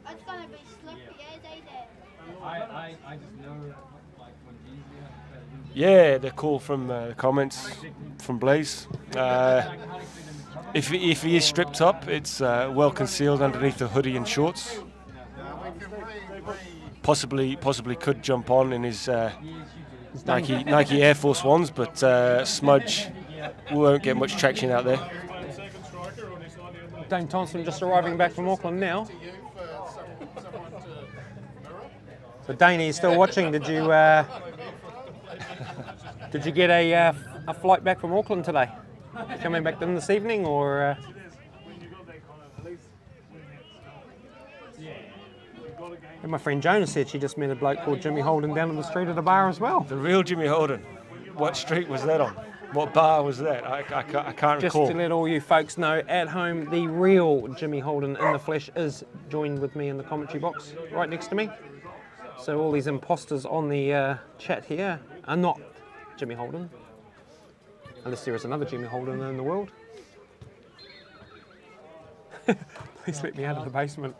It's gonna be slippy as they did. I just know, like, when easier. Yeah, the call from the comments from Blaze. If he is stripped up, it's well concealed underneath the hoodie and shorts. Possibly could jump on in his Nike Air Force Ones, but Smudge won't get much traction out there. Dane Thompson just arriving back from Auckland now. So Dane, are you still watching? Did you get a flight back from Auckland today? Coming back in this evening, or? And my friend Jonah said she just met a bloke called Jimmy Holden down in the street at a bar as well. The real Jimmy Holden. What street was that on? What bar was that? I can't Just recall. to let all you folks know at home, the real Jimmy Holden in the flesh is joined with me in the commentary box right next to me. So all these imposters on the chat here are not Jimmy Holden, unless there is another Jimmy Holden in the world. Please let me out of the basement.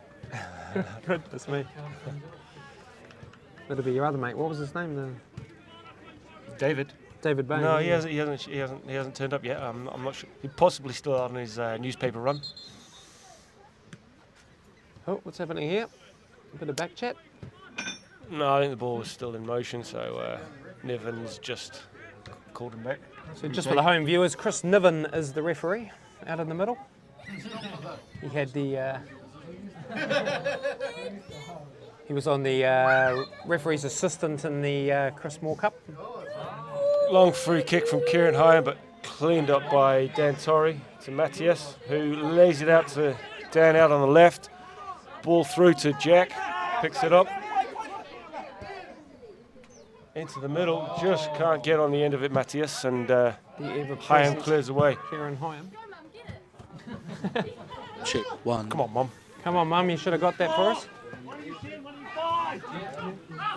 Goodness me. That'll be your other mate. What was his name? David. David Bain. No, he hasn't turned up yet. I'm not sure. He's possibly still on his newspaper run. Oh, what's happening here? A bit of back chat. No, I think the ball was still in motion, so Niven's just called him back. So just for the home viewers, Chris Niven is the referee out in the middle. He had the... he was on the referee's assistant in the Chris Moore Cup. Long free kick from Kieran Hine, but cleaned up by Dan Torrey to Matthias, who lays it out to Dan out on the left. Ball through to Jack, picks it up. Into the middle, just can't get on the end of it, Matthias, and Hyam clears away. Kieran Hyam. Check one. Come on, Mum. Come on, Mum, you should have got that for us.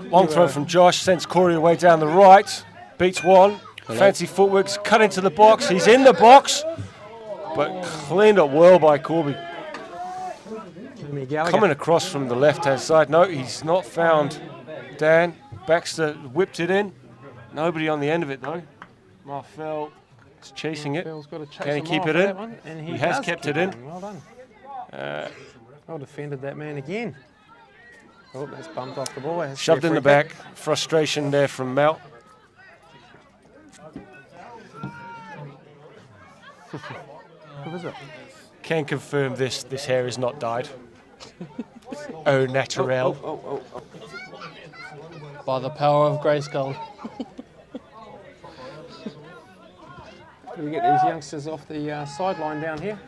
Long throw from Josh, sends Corey away down the right. Beats one. Hello. Fancy footwork's cut into the box. He's in the box, but cleaned up well by Corby. Coming across from the left-hand side. No, he's not found Dan. Baxter whipped it in. Nobody on the end of it, though. Marfell is chasing it. Can he keep it in? And he has kept it in. Well done. Well defended that man again. Oh, that's bumped off the ball. Shoved in the back. Frustration there from Mel. Who is it? Can confirm this hair is not dyed. Au naturel. Oh. By the power of Grayskull. Do we get these youngsters off the sideline down here?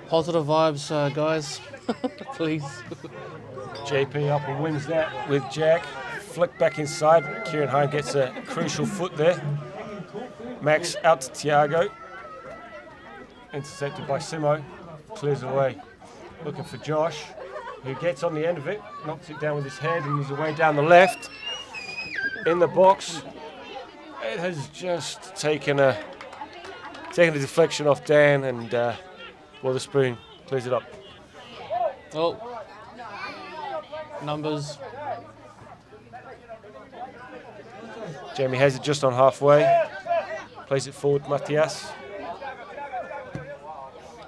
Positive vibes, guys. Please. JP up and wins that with Jack. Flick back inside. Kieran Hine gets a crucial foot there. Max out to Tiago. Intercepted by Simo. Clears away. Looking for Josh, who gets on the end of it. Knocks it down with his head and he's away down the left. In the box. It has just taken a deflection off Dan, and Waterspoon clears it up. Oh. Numbers. Jamie has it just on halfway. Plays it forward, Matias.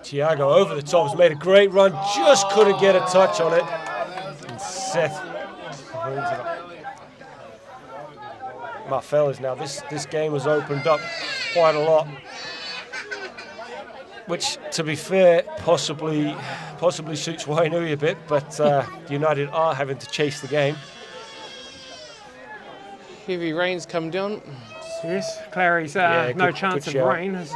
Thiago over the top has made a great run, just couldn't get a touch on it. And Seth brings it up. My fellas, now this game has opened up quite a lot, which, to be fair, possibly suits Wainui a bit, but United are having to chase the game. Heavy rains come down. Yes, Clary's no chance of rain has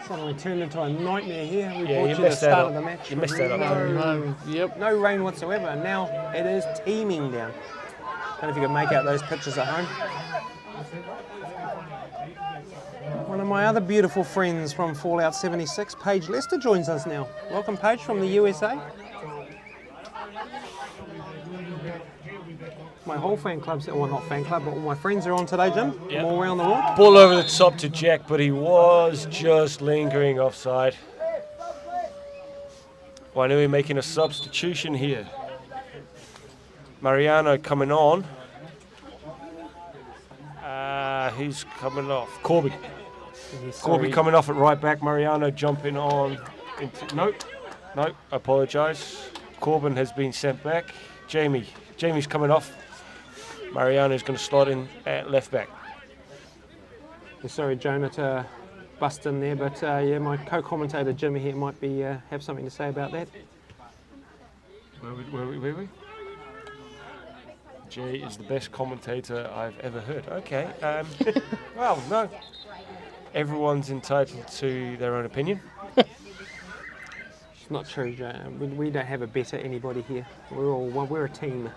suddenly turned into a nightmare here. We brought you the start of the match. You missed that up. No rain whatsoever, and now it is teeming down. I don't know if you can make out those pictures at home. One of my other beautiful friends from Fallout 76, Paige Lester, joins us now. Welcome, Paige, from the USA. My whole fan club, well, not fan club, but all my friends are on today, Jim. Yep. All around the world. Ball over the top to Jack, but he was just lingering offside. Wainui making a substitution here. Mariano coming on. Who's coming off? Corby. Corby coming off at right back. Mariano jumping on. Nope, I apologise. Corbin has been sent back. Jamie's coming off. Mariano's going to slot in at left back. Sorry, Jonah, to bust in there, but yeah, my co-commentator Jimmy here might be have something to say about that. Where are we? Jay is the best commentator I've ever heard. Okay. Well, no. Everyone's entitled to their own opinion. It's not true, Jay. We don't have a better anybody here. We're a team.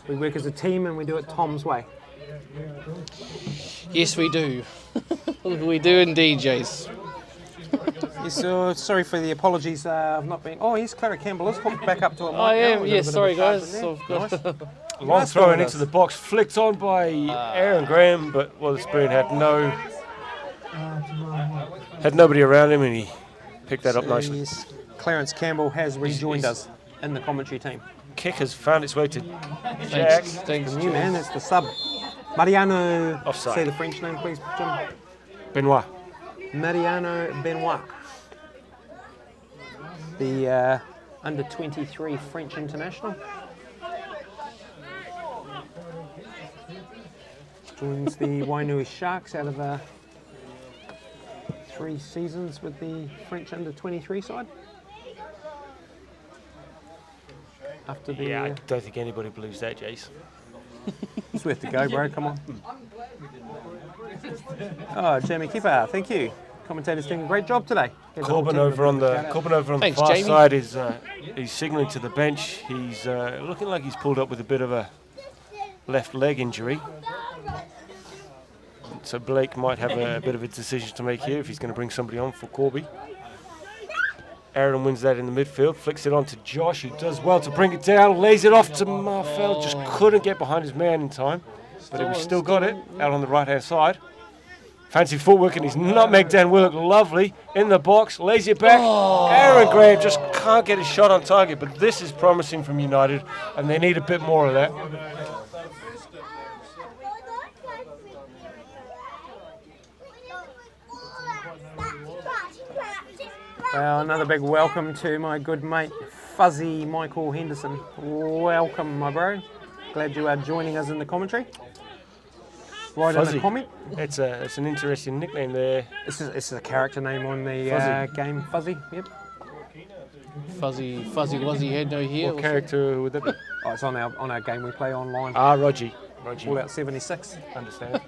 We work as a team and we do it Tom's way. Yes, we do. We do indeed, Jace. Yes, sorry for the apologies of not being... Oh, yes, Clara Campbell is hooked back up to a mic. I am, yes, sorry guys. Nice. Long throw into the box, flicked on by Aaron Graham, but Waterspoon had nobody around him and he picked that up nicely. Yes, Clarence Campbell has rejoined us in the commentary team. Kick has found its way to Jack. Thanks, new man, that's the sub. Mariano, offside. say the French name please, Jim. Benoit. Mariano Benoit. The under 23 French international. Joins the Wainui Sharks out of 3 seasons with the French under 23 side. After the, I don't think anybody believes that, Jace. It's worth the go, bro. Come on. Oh, Jamie Keeper, thank you. Commentator's doing a great job today. Corbin over on the far Jamie. side is he's signalling to the bench. He's looking like he's pulled up with a bit of a left leg injury. So Blake might have a bit of a decision to make here if he's going to bring somebody on for Corby. Aaron wins that in the midfield, flicks it on to Josh, who does well to bring it down, lays it off to Marfel, just couldn't get behind his man in time, but he still got it out on the right-hand side. Fancy footwork and his nutmeg Dan Willock, lovely, in the box, lays it back. Aaron Graham just can't get a shot on target, but this is promising from United, and they need a bit more of that. Well, another big welcome to my good mate, Fuzzy Michael Henderson. Welcome, my bro. Glad you are joining us in the commentary. Right in the comment. It's an interesting nickname there. This is a character name on the game, Fuzzy. Yep. Fuzzy Wuzzy had no hair. What character would that be? Oh, it's on our game we play online. Rogie. Fallout 76. Understand.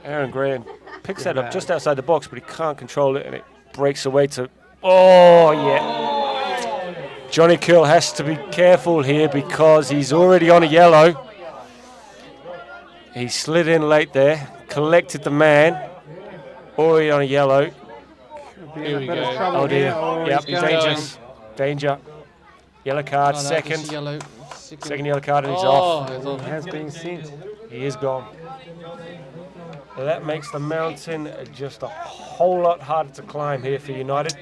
Aaron Graham picks that up just outside the box, but he can't control it, and it breaks away to... Oh, yeah. Johnny Curl has to be careful here because he's already on a yellow. He slid in late there, collected the man, already on a yellow. Here we go. Oh, dear. Yep, dangerous. Danger. Yellow card, second. Second yellow card, and he's off. He has been sent. He is gone. That makes the mountain just a whole lot harder to climb here for United.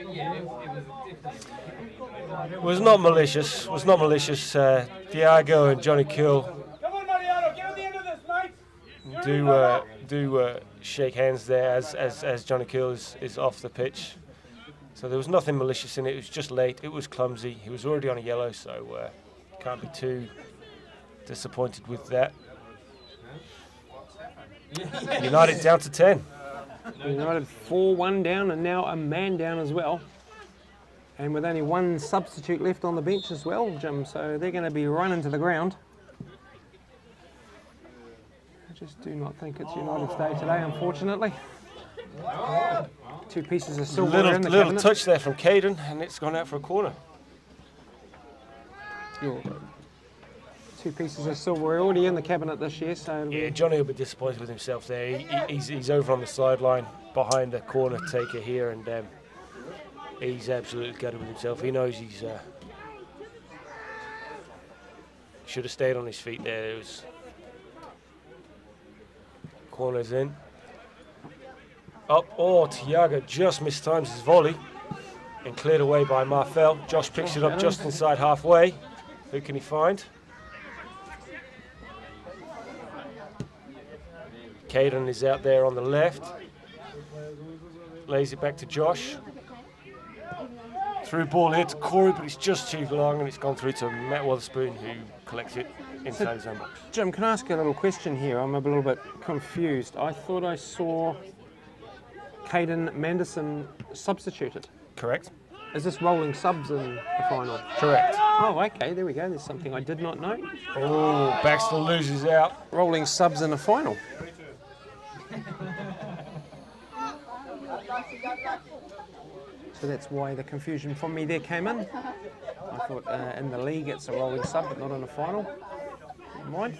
Was not malicious. Thiago and Johnny Kill Come on, Mariano, get on the end of this, mate. do shake hands there as Johnny Kill is off the pitch. So there was nothing malicious in it. It was just late. It was clumsy. He was already on a yellow, so can't be too disappointed with that. United down to 10. United 4-1 down and now a man down as well. And with only one substitute left on the bench as well, Jim, so they're going to be running to the ground. I just do not think it's United's day today, unfortunately. 2 pieces of silver in the Little cabinet. touch there from Caden, and it's gone out for a corner. 2 pieces of silver already in the cabinet this year, so Yeah, Johnny will be disappointed with himself there. He's over on the sideline behind the corner taker here, and he's absolutely gutted with himself. He knows he's should have stayed on his feet there. It was corners in. Up, Thiago just mistimes his volley and cleared away by Marfel. Josh picks it up just inside halfway. Who can he find? Caden is out there on the left. Lays it back to Josh. Through ball here to Corey, but it's just too long and it's gone through to Matt Witherspoon, who collects it inside his own box. Jim, can I ask you a little question here? I'm a little bit confused. I thought I saw Caden Manderson substituted. Correct? Is this rolling subs in the final? Correct. Oh, okay, there we go. There's something I did not know. Oh, Baxter loses out. Rolling subs in the final. So that's why the confusion from me there came in. I thought in the league it's a rolling sub, but not in the final. Never mind.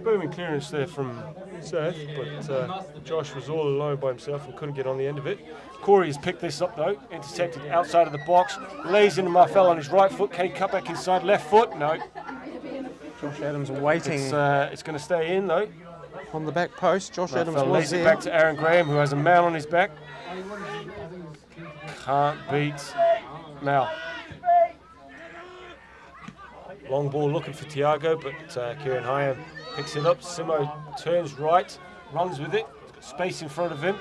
Booming clearance there from Seth, but Josh was all alone by himself and couldn't get on the end of it. Corey has picked this up though, intercepted outside of the box, lays into Marfel on his right foot. Can he cut back inside left foot? No. Josh Adams waiting It's going to stay in though. on the back post. Josh Adams Marfel was lays it there. back to Aaron Graham, who has a man on his back. Can't beat Mal. Long ball looking for Thiago, but Kieran Hyam picks it up. Simo turns right, runs with it. He's got space in front of him.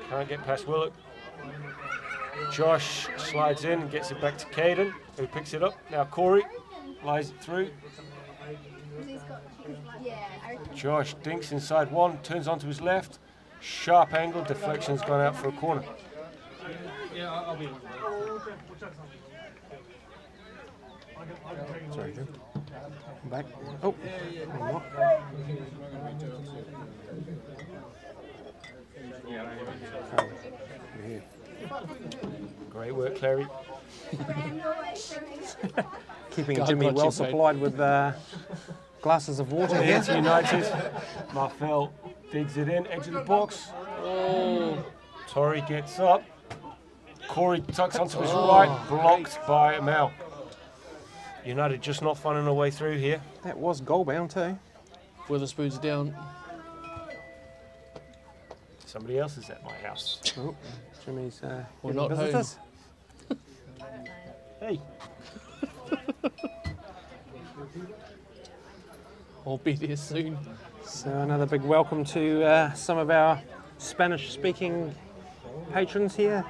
Can't get past Willock. Josh slides in and gets it back to Caden, who picks it up. Now Corey lies it through. Josh dinks inside one, turns onto his left. Sharp angle, deflection's gone out for a corner. Yeah, I'll be. Sorry, Jim. I'm back. Oh, I'm not. Oh, we're here. Great work, Clary. Keeping God Jimmy got well you, mate. supplied with glasses of water here. Into United. Marfel digs it in, edge of the box. Oh, Torrey gets up. Corey tucks onto his right, blocked by Mal. United just not finding their way through here. That was goal bound too. Witherspoon's down. Somebody else is at my house. Oh, Jimmy's We're getting not home. visitors. Hey. I'll be there soon. So another big welcome to some of our Spanish-speaking patrons here.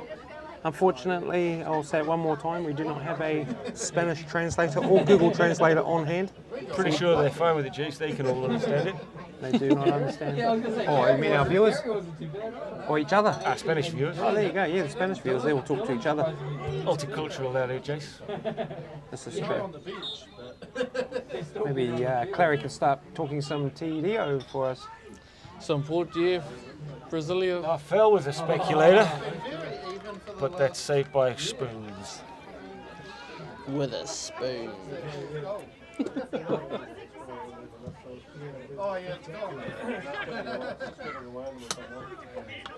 Unfortunately, I'll say it one more time, we do not have a Spanish translator or Google Translator on hand. Pretty sure they're fine with it, Jace. They can all understand it. They do not understand. Oh, you mean our viewers? Or each other? Our Spanish viewers. Oh, there you go. Yeah, the Spanish viewers, they will talk to each other. Multicultural out here, Jace. This is true. Maybe Clary can start talking some TDO for us. Some Portia, Brasilia. Marfel with a speculator, but that's saved by spoons. With a spoon.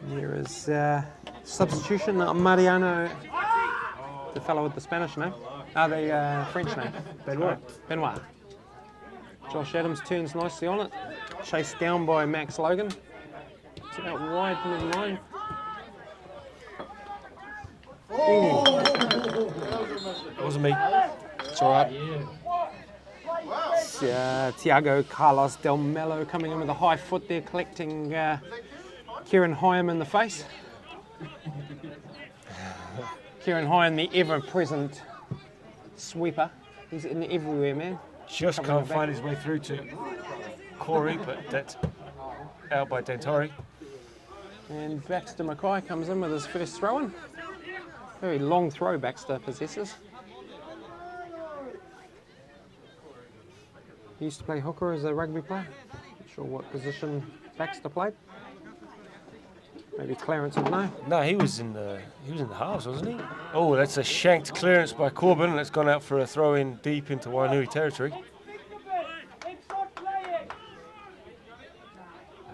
Here is substitution, Mariano, the fellow with the Spanish name. The French name. Benoit. Josh Adams turns nicely on it. chased down by Max Logan. It's out wide middle line. That wasn't me. It's all right. It's, Tiago Carlos Del Mello coming in with a high foot there, collecting Kieran Hyam in the face. Kieran Hyam, the ever-present sweeper. He's in everywhere, man. Just can't find his way through to Corey, but that's out by Dantori. And Baxter Mackay comes in with his first throw-in. Very long throw Baxter possesses. He used to play hooker as a rugby player. Not sure what position Baxter played. Maybe Clarence would know. No, he was in the halves, wasn't he? Oh, that's a shanked clearance by Corbin. That's gone out for a throw in deep into Wainui territory.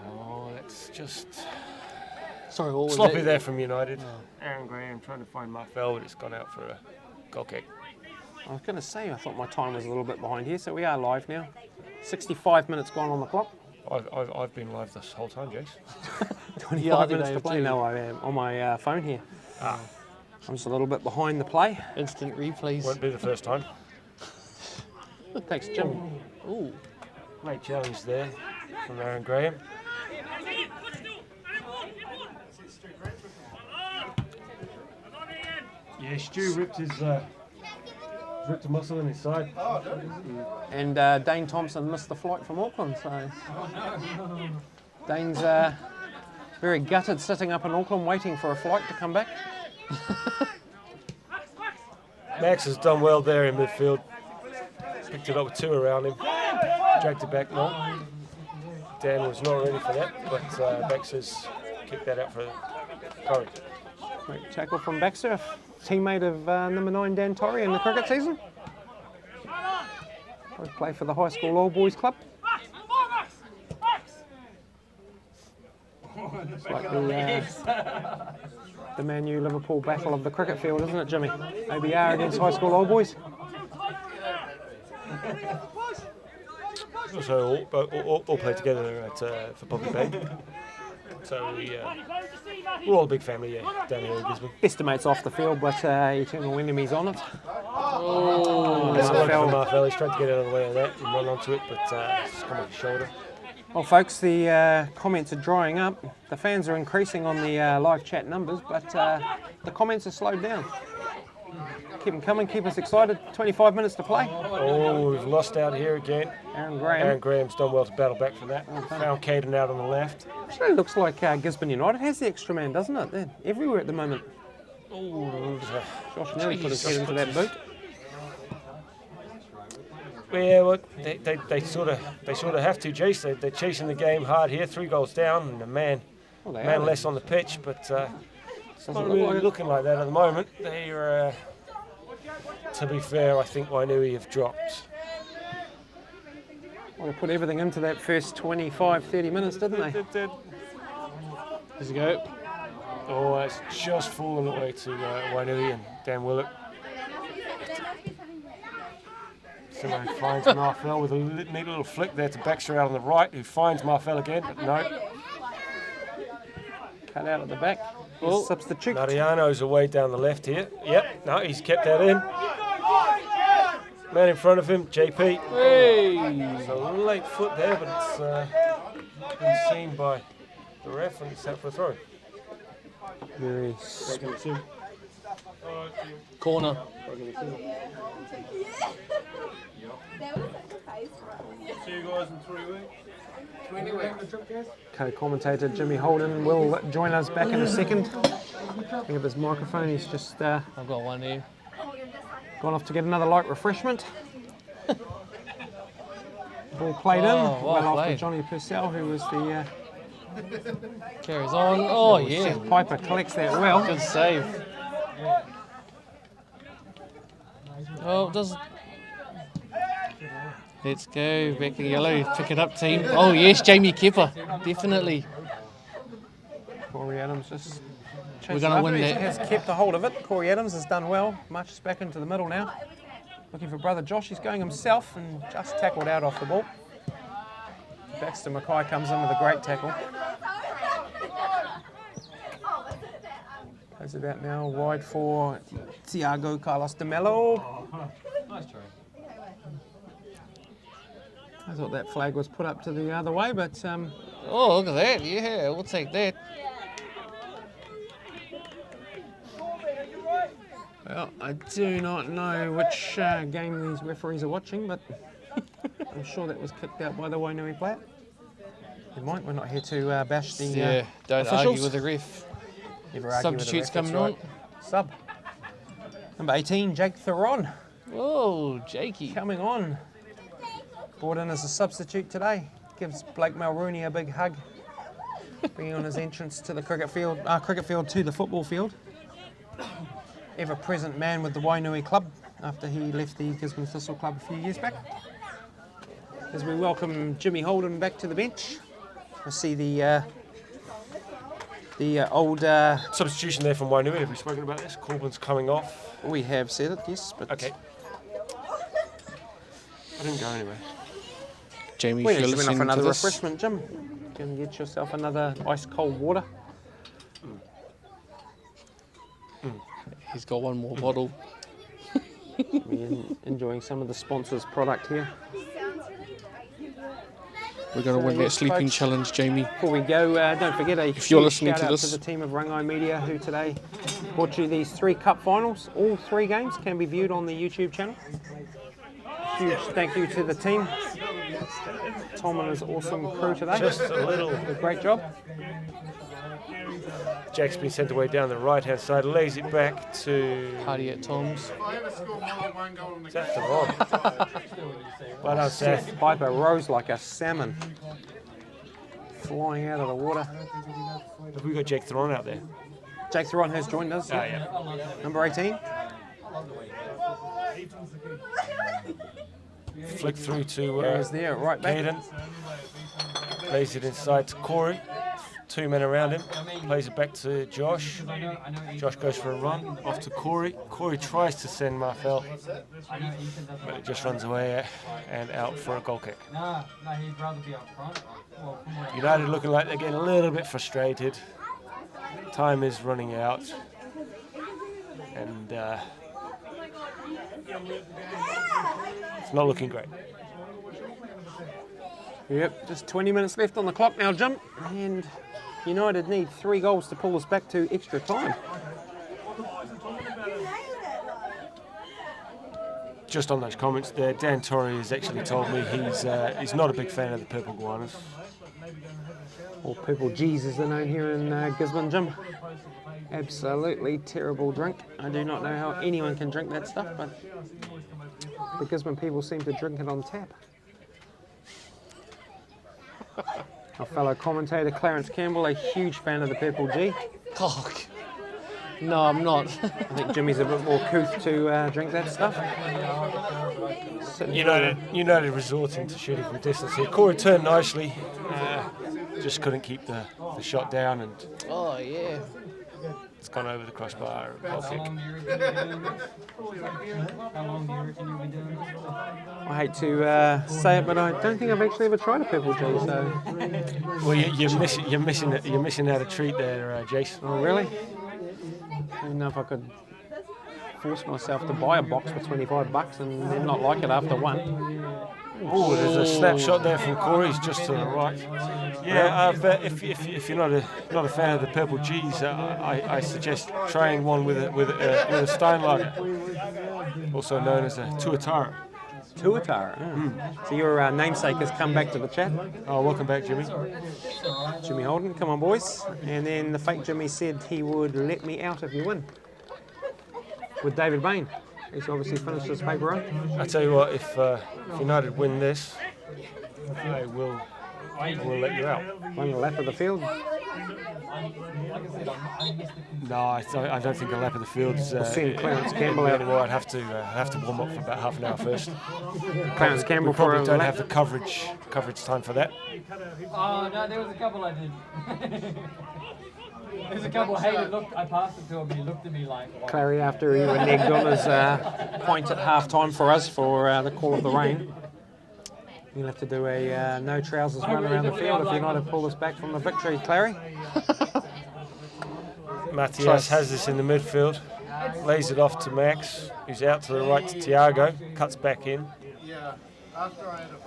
Oh, that's just Sorry, what was sloppy it? there from United. Aaron Graham trying to find Marfell, but it's gone out for a goal kick. I was going to say, I thought my time was a little bit behind here, so we are live now. 65 minutes gone on the clock. I've been live this whole time, Jace. 25 minutes to play. No, I am on my phone here. I'm just a little bit behind the play. Instant replays. Won't be the first time. Thanks, Jim. Ooh. Great challenge there from Aaron Graham. Yeah, Stu ripped a muscle in his side. And Dane Thompson missed the flight from Auckland, so Dane's very gutted, sitting up in Auckland waiting for a flight to come back. Max has done well there in midfield. Picked it up with two around him. Dragged it back more. Dan was not ready for that, but Baxter's kicked that out for Corey. Great tackle from Baxter, teammate of number 9 Dan Torrey in the cricket season. Both play for the high school all boys club. It's like the Man U Liverpool battle of the cricket field, isn't it, Jimmy? ABR against high school all boys. Also, all play together at for Bobby Bay. So we're all a big family, down here in Gisborne. Estimates off the field, but eternal enemies on it. That's a look for Marfell. He's tried to get out of the way of that and run onto it, but it's come off his shoulder. Well, folks, the comments are drying up. The fans are increasing on the live chat numbers, but the comments are slowed down. Keep them coming, keep us excited. 25 minutes to play. Oh, we've lost out here again. Aaron Graham. Aaron Graham's done well to battle back from that. Found Caden out on the left. Actually, it looks like Gisborne United has the extra man, doesn't it? They're everywhere at the moment. Oh, Josh nearly put his head into that boot. yeah, well, they sort of have to, Jace. They're chasing the game hard here. 3 goals down, and a man less on the pitch, but it's not really looking like that at the moment. They're, to be fair, I think Wainui have dropped. Well, they put everything into that first 25, 30 minutes, didn't they? Did. Does it go? Oh, it's just fallen away to Wainui and Dan Willett. Simo finds Marfell with a neat little flick there to Baxter out on the right, who finds Marfell again, but no. Cut out at the back. Substitute. Mariano's away down the left here. Yep, no, he's kept that in. Man in front of him, JP. Hey! It's a late foot there, but it's been seen by the ref and it's out for a throw. Very Corner. See you guys in 3 weeks. co-commentator Jimmy Holden will join us back in a second. We have his microphone. He's just I've got one here. gone off to get another light refreshment. Ball played in, well well after played. Johnny Purcell, who was the Carries on. Oh, yeah. Seth Piper collects that well. Good save. Oh, does. Let's go. Back to yellow. Pick it up, team. Oh, yes, Jamie Kepper. Definitely. Corey Adams just We're going to win He that. has kept a hold of it. Corey Adams has done well. Marches back into the middle now. Looking for brother Josh. He's going himself and just tackled out off the ball. Baxter Mackay comes in with a great tackle. Plays it out now, wide for Tiago Carlos de Mello. Nice try. I thought that flag was put up to the other way, but Oh, look at that. Yeah, we'll take that. well, I do not know which game these referees are watching, but I'm sure that was kicked out by the Wainui player. It might. We're not here to bash the Yeah, don't officials. argue with the ref. Never argue with the Substitutes ref, that's coming on. right. Sub. Number 18, Jake Theron, Oh, Jakey. coming on. Brought in as a substitute today. Gives Blake Mulrooney a big hug. Bringing on his entrance to the cricket field to the football field. Ever-present man with the Wainui club after he left the Gisborne Thistle club a few years back. As we welcome Jimmy Holden back to the bench. I see the old... Substitution there from Wainui. Have we spoken about this? Corbin's coming off. we have said it, yes, but... Okay. I didn't go anywhere. Jamie, We if need you're to went off listening to another this, refreshment, Jim. Go and get yourself another ice-cold water. he's got one more bottle. We're enjoying some of the sponsors' product here. We're going to win that yes, sleeping folks. challenge, Jamie. Before we go, don't forget a If you're huge listening to shout out this- to the team of Rangai Media who today brought you these 3 cup finals. All 3 games can be viewed on the YouTube channel. Huge thank you to the team. Tom and his awesome crew today. Just a little. Did a great job. Jack's been sent away down the right-hand side, lays it back to... Party at Tom's. That's the wrong. Well done, Seth. Seth Piper rose like a salmon, flying out of the water. Have we got Jack Theron out there? Jake Theron has joined us. Oh, yeah. Number 18. Flick through to There he is there, right back. Caden. Plays it inside to Corey. 2 men around him. Plays it back to Josh. Josh goes for a run. Off to Corey. Corey tries to send Marfell, but it just runs away and out for a goal kick. he'd rather be up front. United looking like they're getting a little bit frustrated. Time is running out. And it's not looking great. Yep, just 20 minutes left on the clock now, Jim. And United need 3 goals to pull us back to extra time. Just on those comments there, Dan Torrey has actually told me he's not a big fan of the Purple Guanas. Or Purple G's as they're known here in Gisborne, Jim. Absolutely terrible drink. I do not know how anyone can drink that stuff, but the Gisborne people seem to drink it on tap. Our fellow commentator Clarence Campbell, a huge fan of the Purple G. Oh, no, I'm not. I think Jimmy's a bit more couth to drink that stuff. United resorting to shooting from distance here. Corey turned nicely, just couldn't keep the shot down, and Oh, yeah. it's gone over the crossbar. Goal kick. How long do you reckon you'll be doing this? I hate to say it, but I don't think I've actually ever tried a Purple G, so... Well, you're missing out a treat there, Jason. Oh, really? I don't know if I could force myself to buy a box for 25 bucks and then not like it after one. Oh, there's a snapshot there from Corey's just to the right. Yeah, but if you're not a fan of the Purple G's, I suggest trying one with a Steinlager, also known as a Tuatara. Tuatara. So your namesake has come back to the chat. Oh, welcome back, Jimmy. Jimmy Holden, come on boys. And then the fake Jimmy said he would let me out if you win. With David Bain. He's obviously finished his paper run. I tell you what, if United win this, I will let you out. On the lap of the field. No, I don't think a lap of the field's We'll send Clarence Campbell out. anymore. I'd have to warm up for about half an hour first. Clarence Campbell We probably for a don't lap. have the coverage time for that. Oh, no, there was a couple I did. There's a couple hated looked. I passed it to him and he looked at me like. Clary after he reneged on his point at half time for us for the call of the rain. You'll have to do a no trousers run around the field if you're not to pull this back from the victory, Clary. Matthias has this in the midfield, lays it off to Max, who's out to the right to Tiago, cuts back in.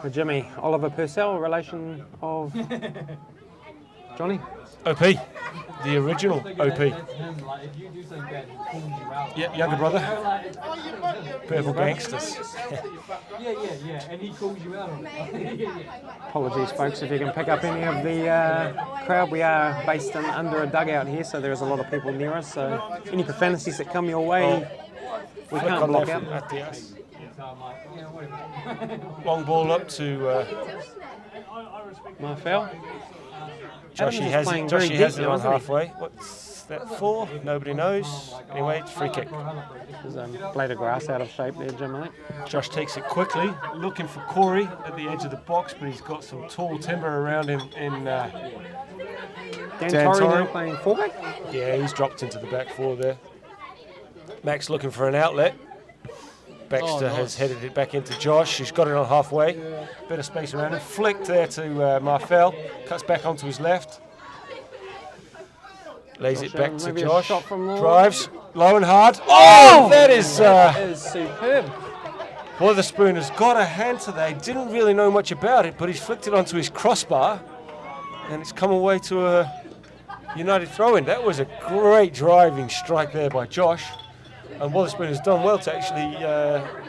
For Jimmy, Oliver Purcell, relation of Johnny? OP, the original OP. Yeah, younger brother. Purple gangsters. Yeah, and he calls you out on it. Apologies, folks, if you can pick up any of the crowd. We are based in under a dugout here, so there is a lot of people near us. So any profanities that come your way, we can't block out. Matthias. Long ball up to Marfel. Joshy has it on halfway. What's that for? Nobody knows. Anyway, it's free kick. There's a blade of grass out of shape there, Jim, I think. Josh takes it quickly, looking for Corey at the edge of the box, but he's got some tall timber around him in Dan Torrey now playing fullback? Yeah, he's dropped into the back four there. Max looking for an outlet. Baxter has headed it back into Josh, who's got it on halfway. Bit of space around him. Flick there to Marfel. Cuts back onto his left. Lays it back to Josh. Drives low and hard. Oh, that is superb. Witherspoon has got a hand to that. He didn't really know much about it, but he's flicked it onto his crossbar, and it's come away to a United throw-in. That was a great driving strike there by Josh. And Witherspoon has done well to actually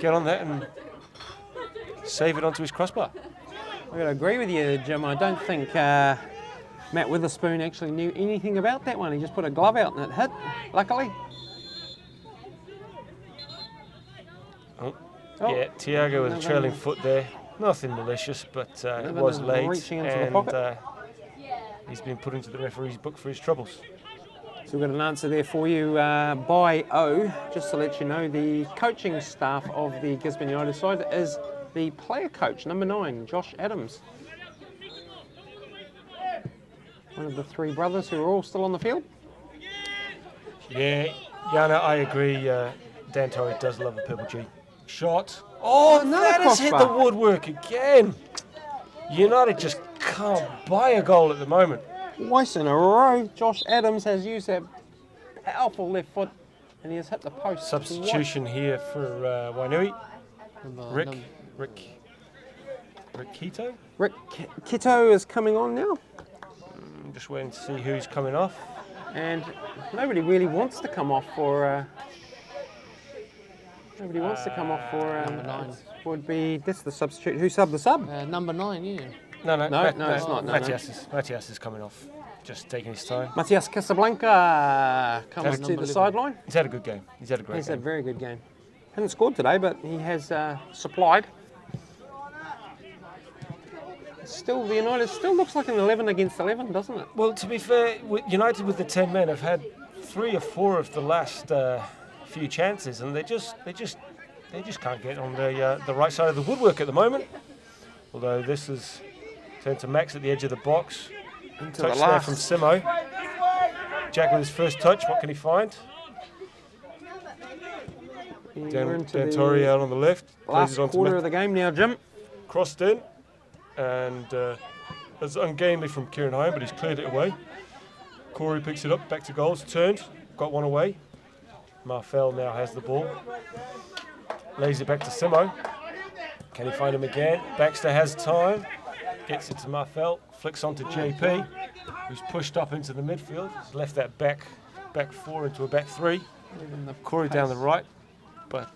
get on that and save it onto his crossbar. I've got to agree with you, Jim. I don't think Matt Witherspoon actually knew anything about that one. He just put a glove out and it hit, luckily. Yeah, Tiago with a trailing foot there. Nothing malicious, but it was late. And he's been put into the referee's book for his troubles. So we've got an answer there for you by O. Just to let you know, the coaching staff of the Gisborne United side is the player coach, number 9, Josh Adams. One of the 3 brothers who are all still on the field. Yeah, Yana, I agree. Dan Torrey does love a purple G. Shot. Oh, that has hit the woodwork again. United just can't buy a goal at the moment. Twice in a row, Josh Adams has used that powerful left foot and he has hit the post. Substitution here for Wainui. Rick Kito? Rick Kito is coming on now. Just waiting to see who's coming off. And nobody really wants to come off for... nobody wants to come off for... number 9. Would be... That's the substitute. Who subbed the sub? Number 9, yeah. No, it's not. Matthias is coming off, just taking his time. Matthias Casablanca comes to the sideline. He's had a good game. He's had a great game. He's had a very good game. Hasn't scored today, but he has supplied. Still, the United still looks like an 11 against 11, doesn't it? Well, to be fair, United with the 10 men have had 3 or 4 of the last few chances, and they just can't get on the right side of the woodwork at the moment. Although this is turned to Max at the edge of the box. Into touch the there from Simo. Jack with his first touch. What can he find? Dan Torrey out on the left. Last quarter of the game now, Jim. Crossed in. And it's ungainly from Kieran Hine, but he's cleared it away. Corey picks it up, back to goals, turned, got one away. Marfel now has the ball. Lays it back to Simo. Can he find him again? Baxter has time. Gets it to Marfel, flicks onto JP, who's pushed up into the midfield. He's left that back 4 into a back 3. Corey down the right, but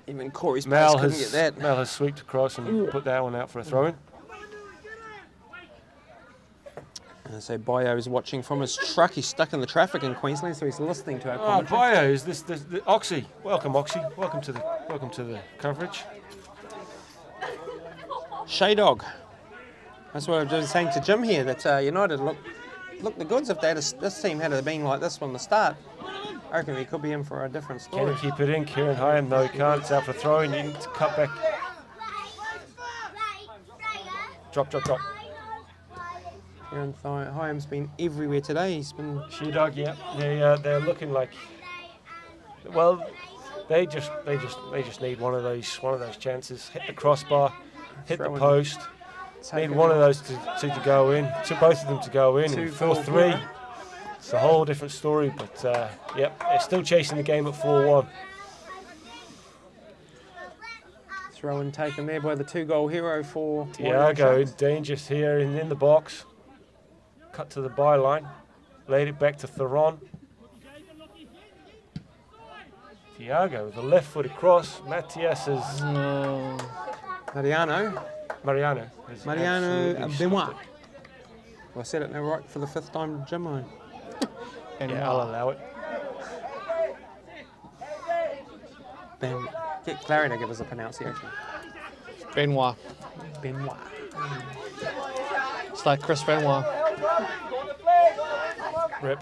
even Corey's pace couldn't get that. Mal has sweeped across and put that one out for a throw-in. So Bio is watching from his truck. He's stuck in the traffic in Queensland, so he's listening to our commentary. Bio, is this the Oxy? Welcome, Oxy. Welcome to the coverage. Shay Dog. That's what I was just saying to Jim here, that United look the goods if this team had been like this from the start. I reckon we could be in for a different story. Can he keep it in? Kieran Hine, no, he can't. It's out for a throw, and you need to cut back. Drop. Kieran Hine's been everywhere today. He's been... She-Dog, yeah. They're looking like... Well, they just need one of those chances. Hit the crossbar. hit the Throw in. post. Need one of those to go in, both of them to go in. 4-3. It's a whole different story, but yep, they're still chasing the game at 4-1. Throw in taken there by the 2-goal hero for Tiago, dangerous here in the box. Cut to the byline. Laid it back to Theron. Tiago with a left-footed cross. Matthias is... Mariano absolutely Benoit. stuck. Well, I said it now right for the 5th time, Jim. Yeah, I'll allow it. Get Clary to give us a pronunciation. Benoit. Benoit. It's like Chris Benoit. Rip.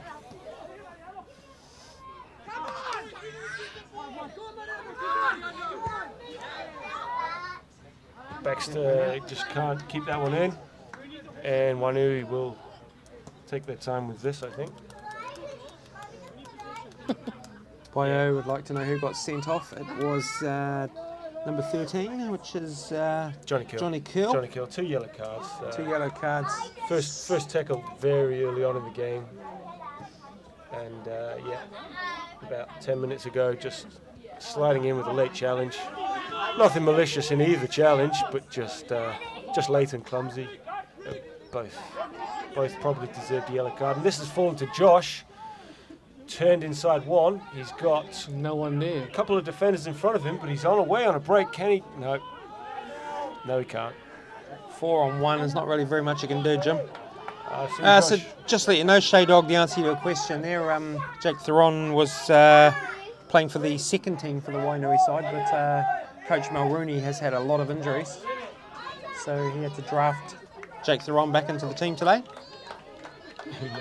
Baxter just can't keep that one in, and Wainui will take their time with this, I think. Boyo would like to know who got sent off. It was number 13, which is Johnny Kill. Johnny Kill. Johnny Kill, 2 yellow cards. 2 yellow cards. First tackle very early on in the game, and yeah, about 10 minutes ago, just sliding in with a late challenge. Nothing malicious in either challenge, but just late and clumsy. Both probably deserved a yellow card. And this has fallen to Josh. Turned inside one. He's got no one there. A couple of defenders in front of him, but he's on away on a break. Can he? No. No, he can't. 4 on 1 is not really very much you can do, Jim. So just let you know, Shay Dog, the answer to your question there. Jake Theron was playing for the second team for the Wainui side, but Coach Mulrooney has had a lot of injuries, so he had to draft Jake Theron back into the team today,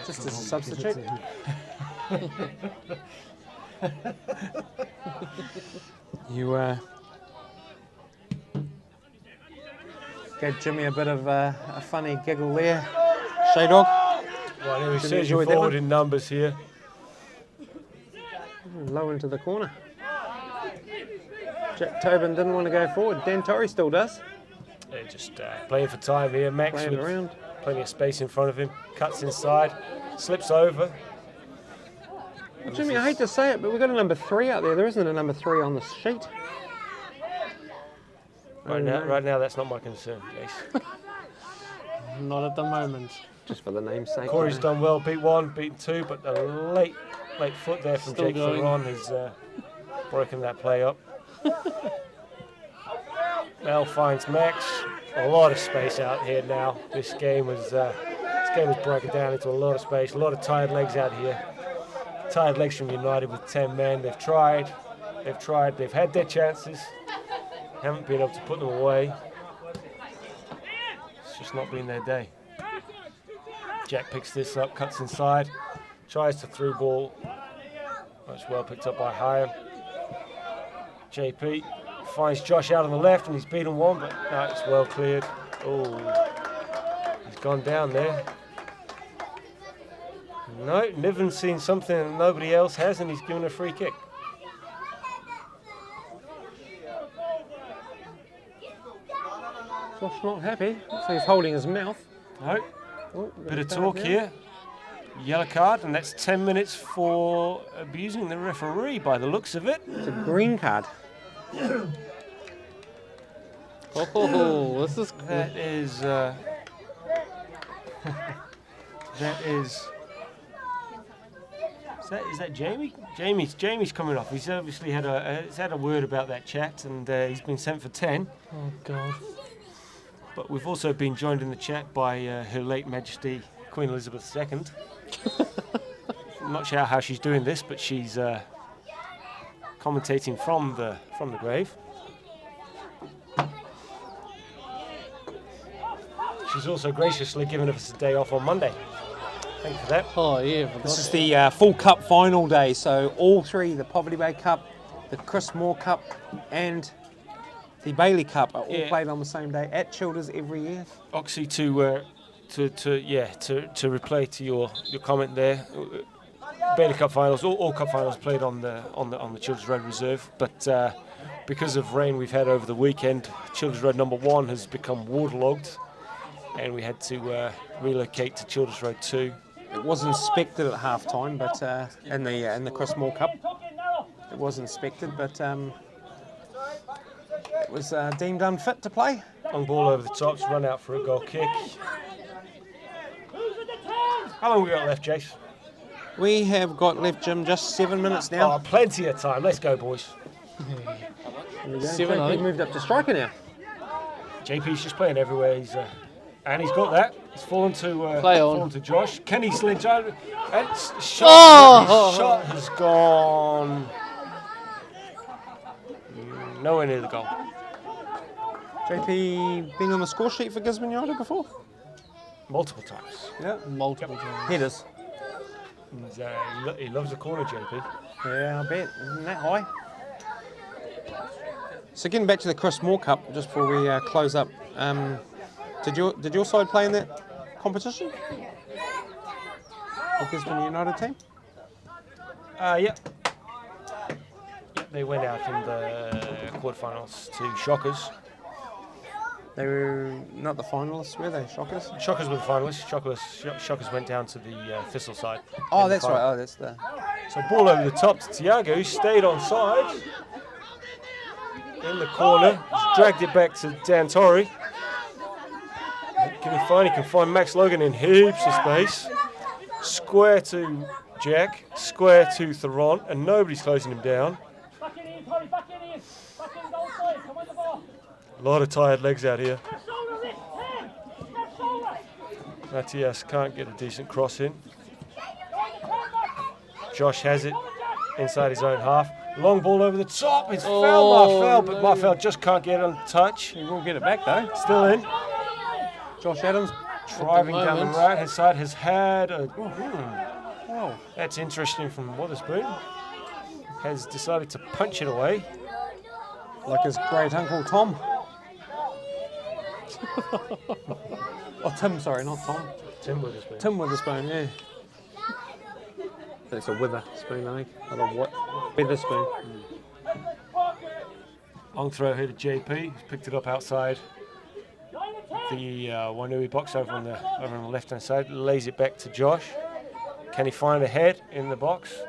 just as a substitute. You gave Jimmy a bit of a funny giggle there, Shay Dog. Well, he says you're forward in numbers here. Low into the corner. Jack Tobin didn't want to go forward. Dan Torrey still does. They're just playing for time here. Max playing with around. Plenty of space in front of him. Cuts inside, slips over. Well, Jimmy, I hate to say it, but we've got a number 3 out there. There isn't a number 3 on the sheet. Right now, that's not my concern, Jace. Not at the moment. Just for the name's sake. Corey's done well, beat 1, beaten 2, but a late foot there from Still Jake going. Theron has broken that play up. Mel finds Max. A lot of space out here now. This game was broken down into a lot of space. A lot of tired legs out here. Tired legs from United with 10 men. They've tried. They've had their chances. Haven't been able to put them away. It's just not been their day. Jack picks this up, cuts inside, tries to through ball. That's well picked up by Hyam. JP finds Josh out on the left, and he's beaten 1, but no, it's well cleared. Oh, he's gone down there. No, Niven's seen something that nobody else has, and he's given a free kick. Josh not happy, so he's holding his mouth. No, Oh, bit of talk here. Yellow card, and that's 10 minutes for abusing the referee by the looks of it. It's a green card. Oh, this is That is that is. Is that Jamie? Jamie's coming off. He's obviously had a word about that chat, and he's been sent for 10. Oh God. But we've also been joined in the chat by Her late Majesty Queen Elizabeth II. I'm not sure how she's doing this, but she's commentating from the grave. She's also graciously given us a day off on Monday. Thank you for that. Oh yeah. This is the full cup final day, so all 3, the Poverty Bay Cup, the Chris Moore Cup, and the Bailey Cup are all played on the same day at Childers every year. Oxy, to replay to your comment there. Bailey Cup finals, all cup finals played on the Childers Road Reserve, but because of rain we've had over the weekend, Childers Road number 1 has become waterlogged, and we had to relocate to Childers Road 2. It was inspected at half time, but in the Chris Moore Cup, it was inspected, but it was deemed unfit to play. Long ball over the top, to run out for a goal kick. How long have we got left, Jace? We have got left, Jim, just 7 minutes now. Oh, plenty of time. Let's go, boys. 7, I He think. moved up to striker now. JP's just playing everywhere. And he's got that. It's fallen to Play on. fallen to Josh. Can he slinch over? And shot. His shot has gone nowhere near the goal. JP been on the score sheet for Gisborne United before? Multiple times. Yeah. Multiple times. Headers. He loves the corner, JP. Yeah, I bet. Isn't that high? So getting back to the Chris Moore Cup, just before we close up, did your side play in that competition? The Gisborne United team? Yep. They went out in the quarterfinals to Shockers. They were not the finalists, were they? Shockers? Shockers were the finalists. Shockers went down to the Thistle side. Oh, in the that's right. final. Oh, that's the. So ball over the top to Tiago, who stayed on side. In the corner, dragged it back to Dan Torrey. Can he find Max Logan in heaps of space. Square to Jack, square to Theron, and nobody's closing him down. A lot of tired legs out here. Matthias can't get a decent cross in. Josh has it inside his own half. Long ball over the top. It's foul, but Marfell just can't get on touch. He will get it back though. Still in. Josh Adams. Driving down the right hand side has had a. Wow. That's interesting from Wotherspoon. Has decided to punch it away. Like his great uncle Tom. Oh, Tim, sorry, not Tom. Tim Wotherspoon. Tim Witherspoon, yeah. That's a Witherspoon, I think. Not a what? Witherspoon. Long throw here to JP. He's picked it up outside the Wainui box over on the left hand side. Lays it back to Josh. Can he find a head in the box?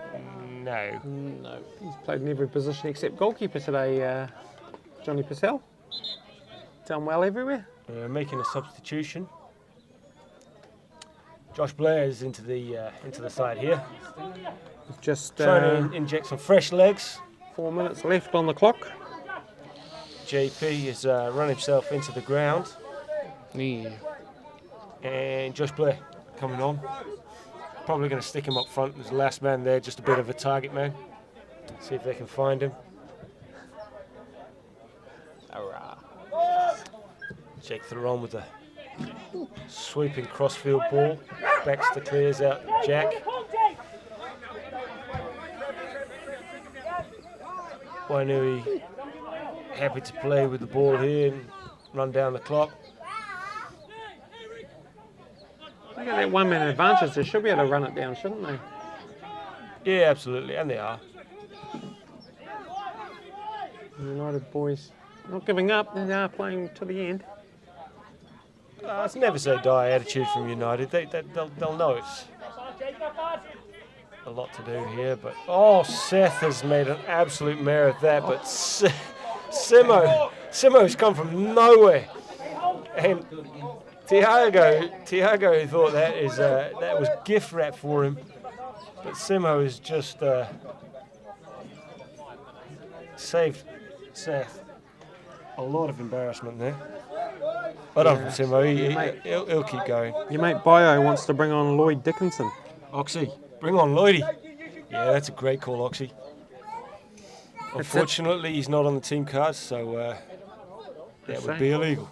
No. No. He's played in every position except goalkeeper today, Johnny Purcell. Done well everywhere. Making a substitution. Josh Blair is into the side here. Just Trying to inject some fresh legs. 4 minutes left on the clock. JP has run himself into the ground. Yeah. And Josh Blair coming on. Probably going to stick him up front. There's the last man there, just a bit of a target man. See if they can find him. Hurrah. Jake Theron with a sweeping crossfield ball. Baxter clears out Jack. Wainui happy to play with the ball here and run down the clock. They got that one-man advantage. They should be able to run it down, shouldn't they? Yeah, absolutely, and they are. United boys not giving up. They are playing to the end. It's never say die attitude from United. They'll know it's a lot to do here, but Seth has made an absolute mare of that. But Simo's come from nowhere, and Tiago thought that was gift wrap for him, but Simo has just saved Seth a lot of embarrassment there. Well done from Simo. He'll keep going. Your mate Bio wants to bring on Lloyd Dickinson. Oxy, bring on Lloydie. Yeah, that's a great call, Oxy. Unfortunately, he's not on the team cards, so that would be illegal.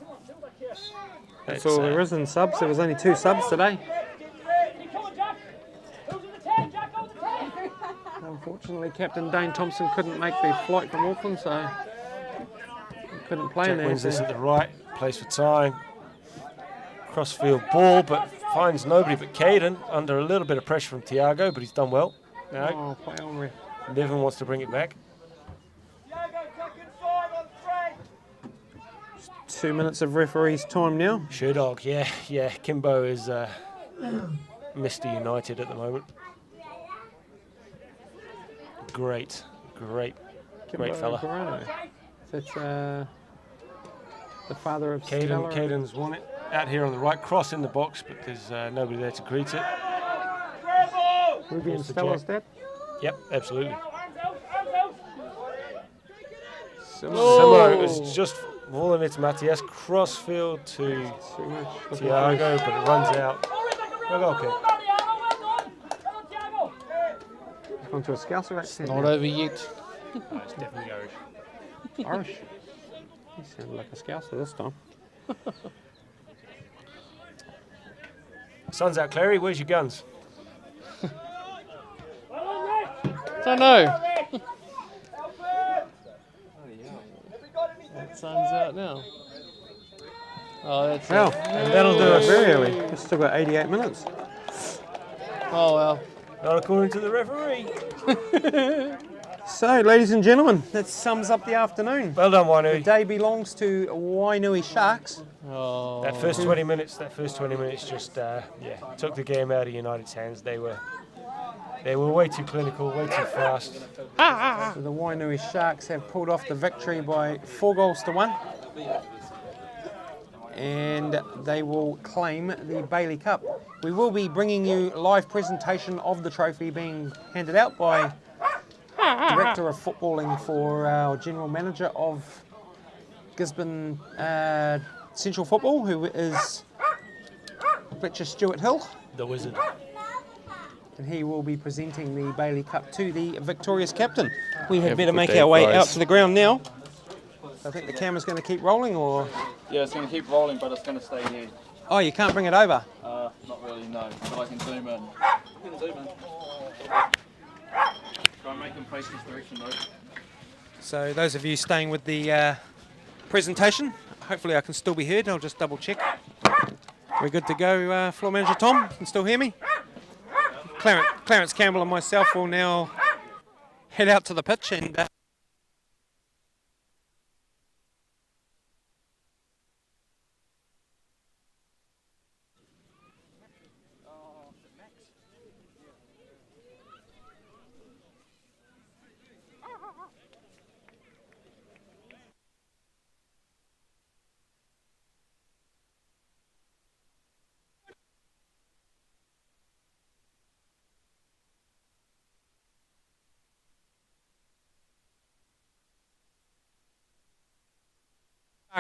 That's all there is in subs. There was only 2 subs today. Unfortunately, Captain Dane Thompson couldn't make the flight from Auckland, so he couldn't play in Jack there. wins this at the right, plays for time. Crossfield ball, but finds nobody but Caden under a little bit of pressure from Tiago, but he's done well. No, Oh, play on, ref. Niven wants to bring it back. 2 minutes of referee's time now. Sure dog, yeah. Kimbo is Mr. United at the moment. Great fella. Guarano. That's the father of Stella. Caden's won it out here on the right, cross in the box, but there's nobody there to greet it. Ruby and Stella's dad? Yep, absolutely. Oh. Simo is just falling. It's Matias, crossfield to Tiago, but it runs out. Okay. Onto a Scouser accent. Not over yet. No, it's definitely Irish. Irish. He sounded like a Scouser this time. Sun's out, Clary. Where's your guns? Don't know. That sun's out now. Oh, that's Well, it. and that'll do it very early. It's still got 88 minutes. Oh, well. Not according to the referee. So, ladies and gentlemen, that sums up the afternoon. Well done, The Wainui. day belongs to Wainui Sharks. Oh. That first 20 minutes just took the game out of United's hands. They were way too clinical, way too fast. So the Wainui Sharks have pulled off the victory by 4 goals to 1. And they will claim the Bailey Cup. We will be bringing you a live presentation of the trophy being handed out by Director of Footballing for our General Manager of Gisborne Central Football, who is Fletcher Stewart Hill. The wizard. And he will be presenting the Bailey Cup to the victorious captain. We had Have a better good make day, our way guys. out to the ground now. I think the camera's going to keep rolling, or... Yeah, it's going to keep rolling, but it's going to stay here. Oh, you can't bring it over? Not really, no. But I can zoom in. You can zoom in. Try and make them face this direction, though. So those of you staying with the presentation, hopefully I can still be heard. I'll just double check. We're good to go, Floor Manager Tom. You can still hear me? Clarence Campbell and myself will now head out to the pitch and...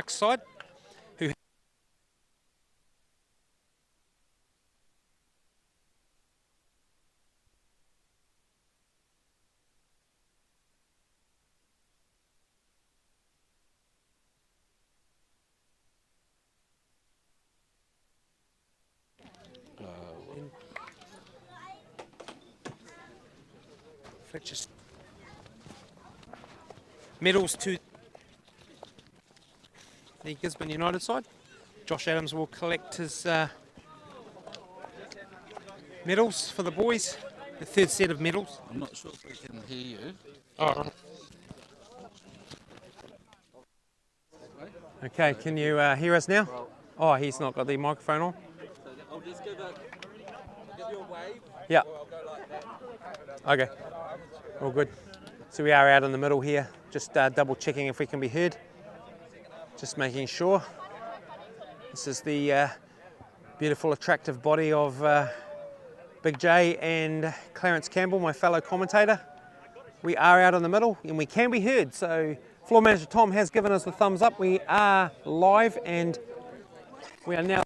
side, who Fletcher's medals to the Gisborne United side. Josh Adams will collect his medals for the boys, the third set of medals. I'm not sure if we can hear you. Oh. Okay, can you hear us now? Oh, he's not got the microphone on. I'll just give you a wave. Yeah. Or I'll go like that. Okay, all good. So we are out in the middle here, just double checking if we can be heard. Just making sure. This is the beautiful, attractive body of Big J and Clarence Campbell, my fellow commentator. We are out in the middle and we can be heard. So Floor Manager Tom has given us the thumbs up. We are live and we are now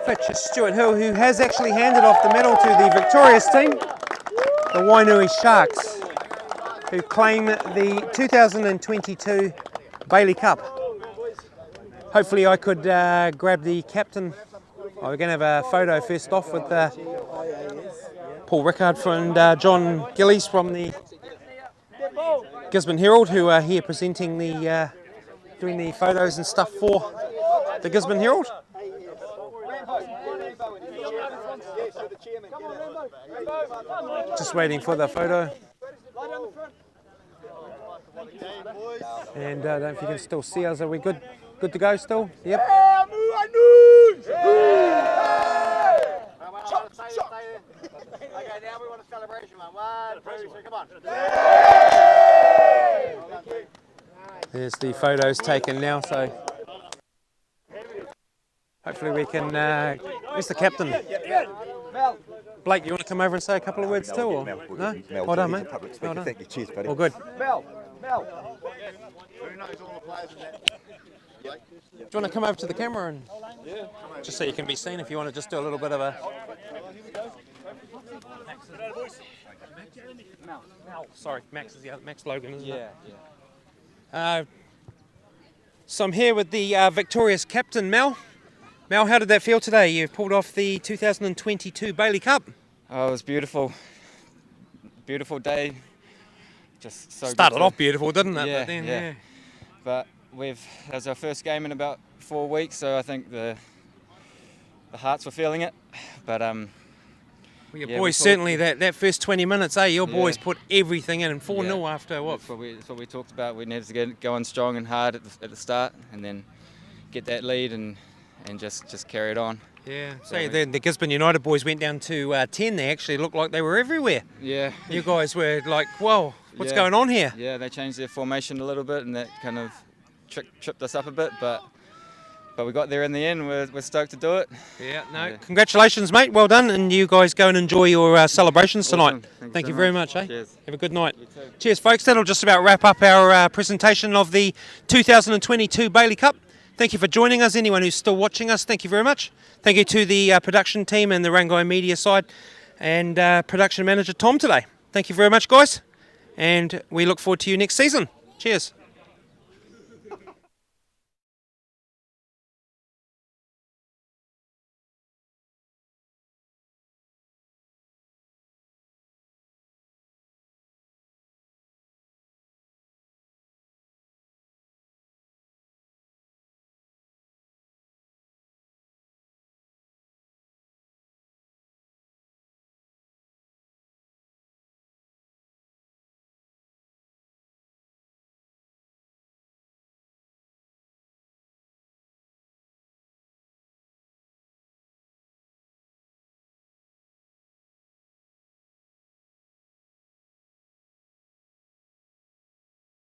Fletcher Stewart Hill, who has actually handed off the medal to the victorious team, the Wainui Sharks, who claim the 2022 Bailey Cup. Hopefully I could grab the captain. Oh, we're going to have a photo first off with Paul Rickard and John Gillies from the Gisborne Herald, who are here presenting the, doing the photos and stuff for the Gisborne Herald. Just waiting for the photo. And I don't know if you can still see us. Are we good? Good to go still? Yep. Okay, now we want a celebration, man. 1, 2, 3, come on. There's the photos taken now, so hopefully we can. Where's the captain? Blake, you want to come over and say a couple of words too? Or? No? Well done, mate. Well done. Thank you, cheers, buddy. All good. Mel. Who knows all the players in that? Do you want to come over to the camera and just so you can be seen if you want to just do a little bit of a... Sorry, Max is the other, Max Logan, isn't it? Yeah. So I'm here with the victorious captain, Mel. Mel, how did that feel today? You pulled off the 2022 Bailey Cup. Oh, it was beautiful. Beautiful day. Just so started good off beautiful, didn't it? Yeah, But then, yeah. But that was our first game in about 4 weeks, so I think the hearts were feeling it. But well, your boys certainly that first 20 minutes, your boys put everything in, and 4-0 after what? That's what we talked about. We needed to get going strong and hard at the start, and then get that lead and just carry it on. Yeah. So the Gisborne United boys went down to 10. They actually looked like they were everywhere. Yeah. You guys were like, whoa, what's going on here? Yeah, they changed their formation a little bit, and that kind of tripped us up a bit, but we got there in the end. We're stoked to do it. Yeah, no, congratulations, mate. Well done, and you guys go and enjoy your celebrations tonight. Awesome. Thank you very much. Cheers. Have a good night. Cheers, folks. That'll just about wrap up our presentation of the 2022 Bailey Cup. Thank you for joining us. Anyone who's still watching us, thank you very much. Thank you to the production team and the Rangai Media side and production manager Tom today. Thank you very much, guys, and we look forward to you next season. Cheers.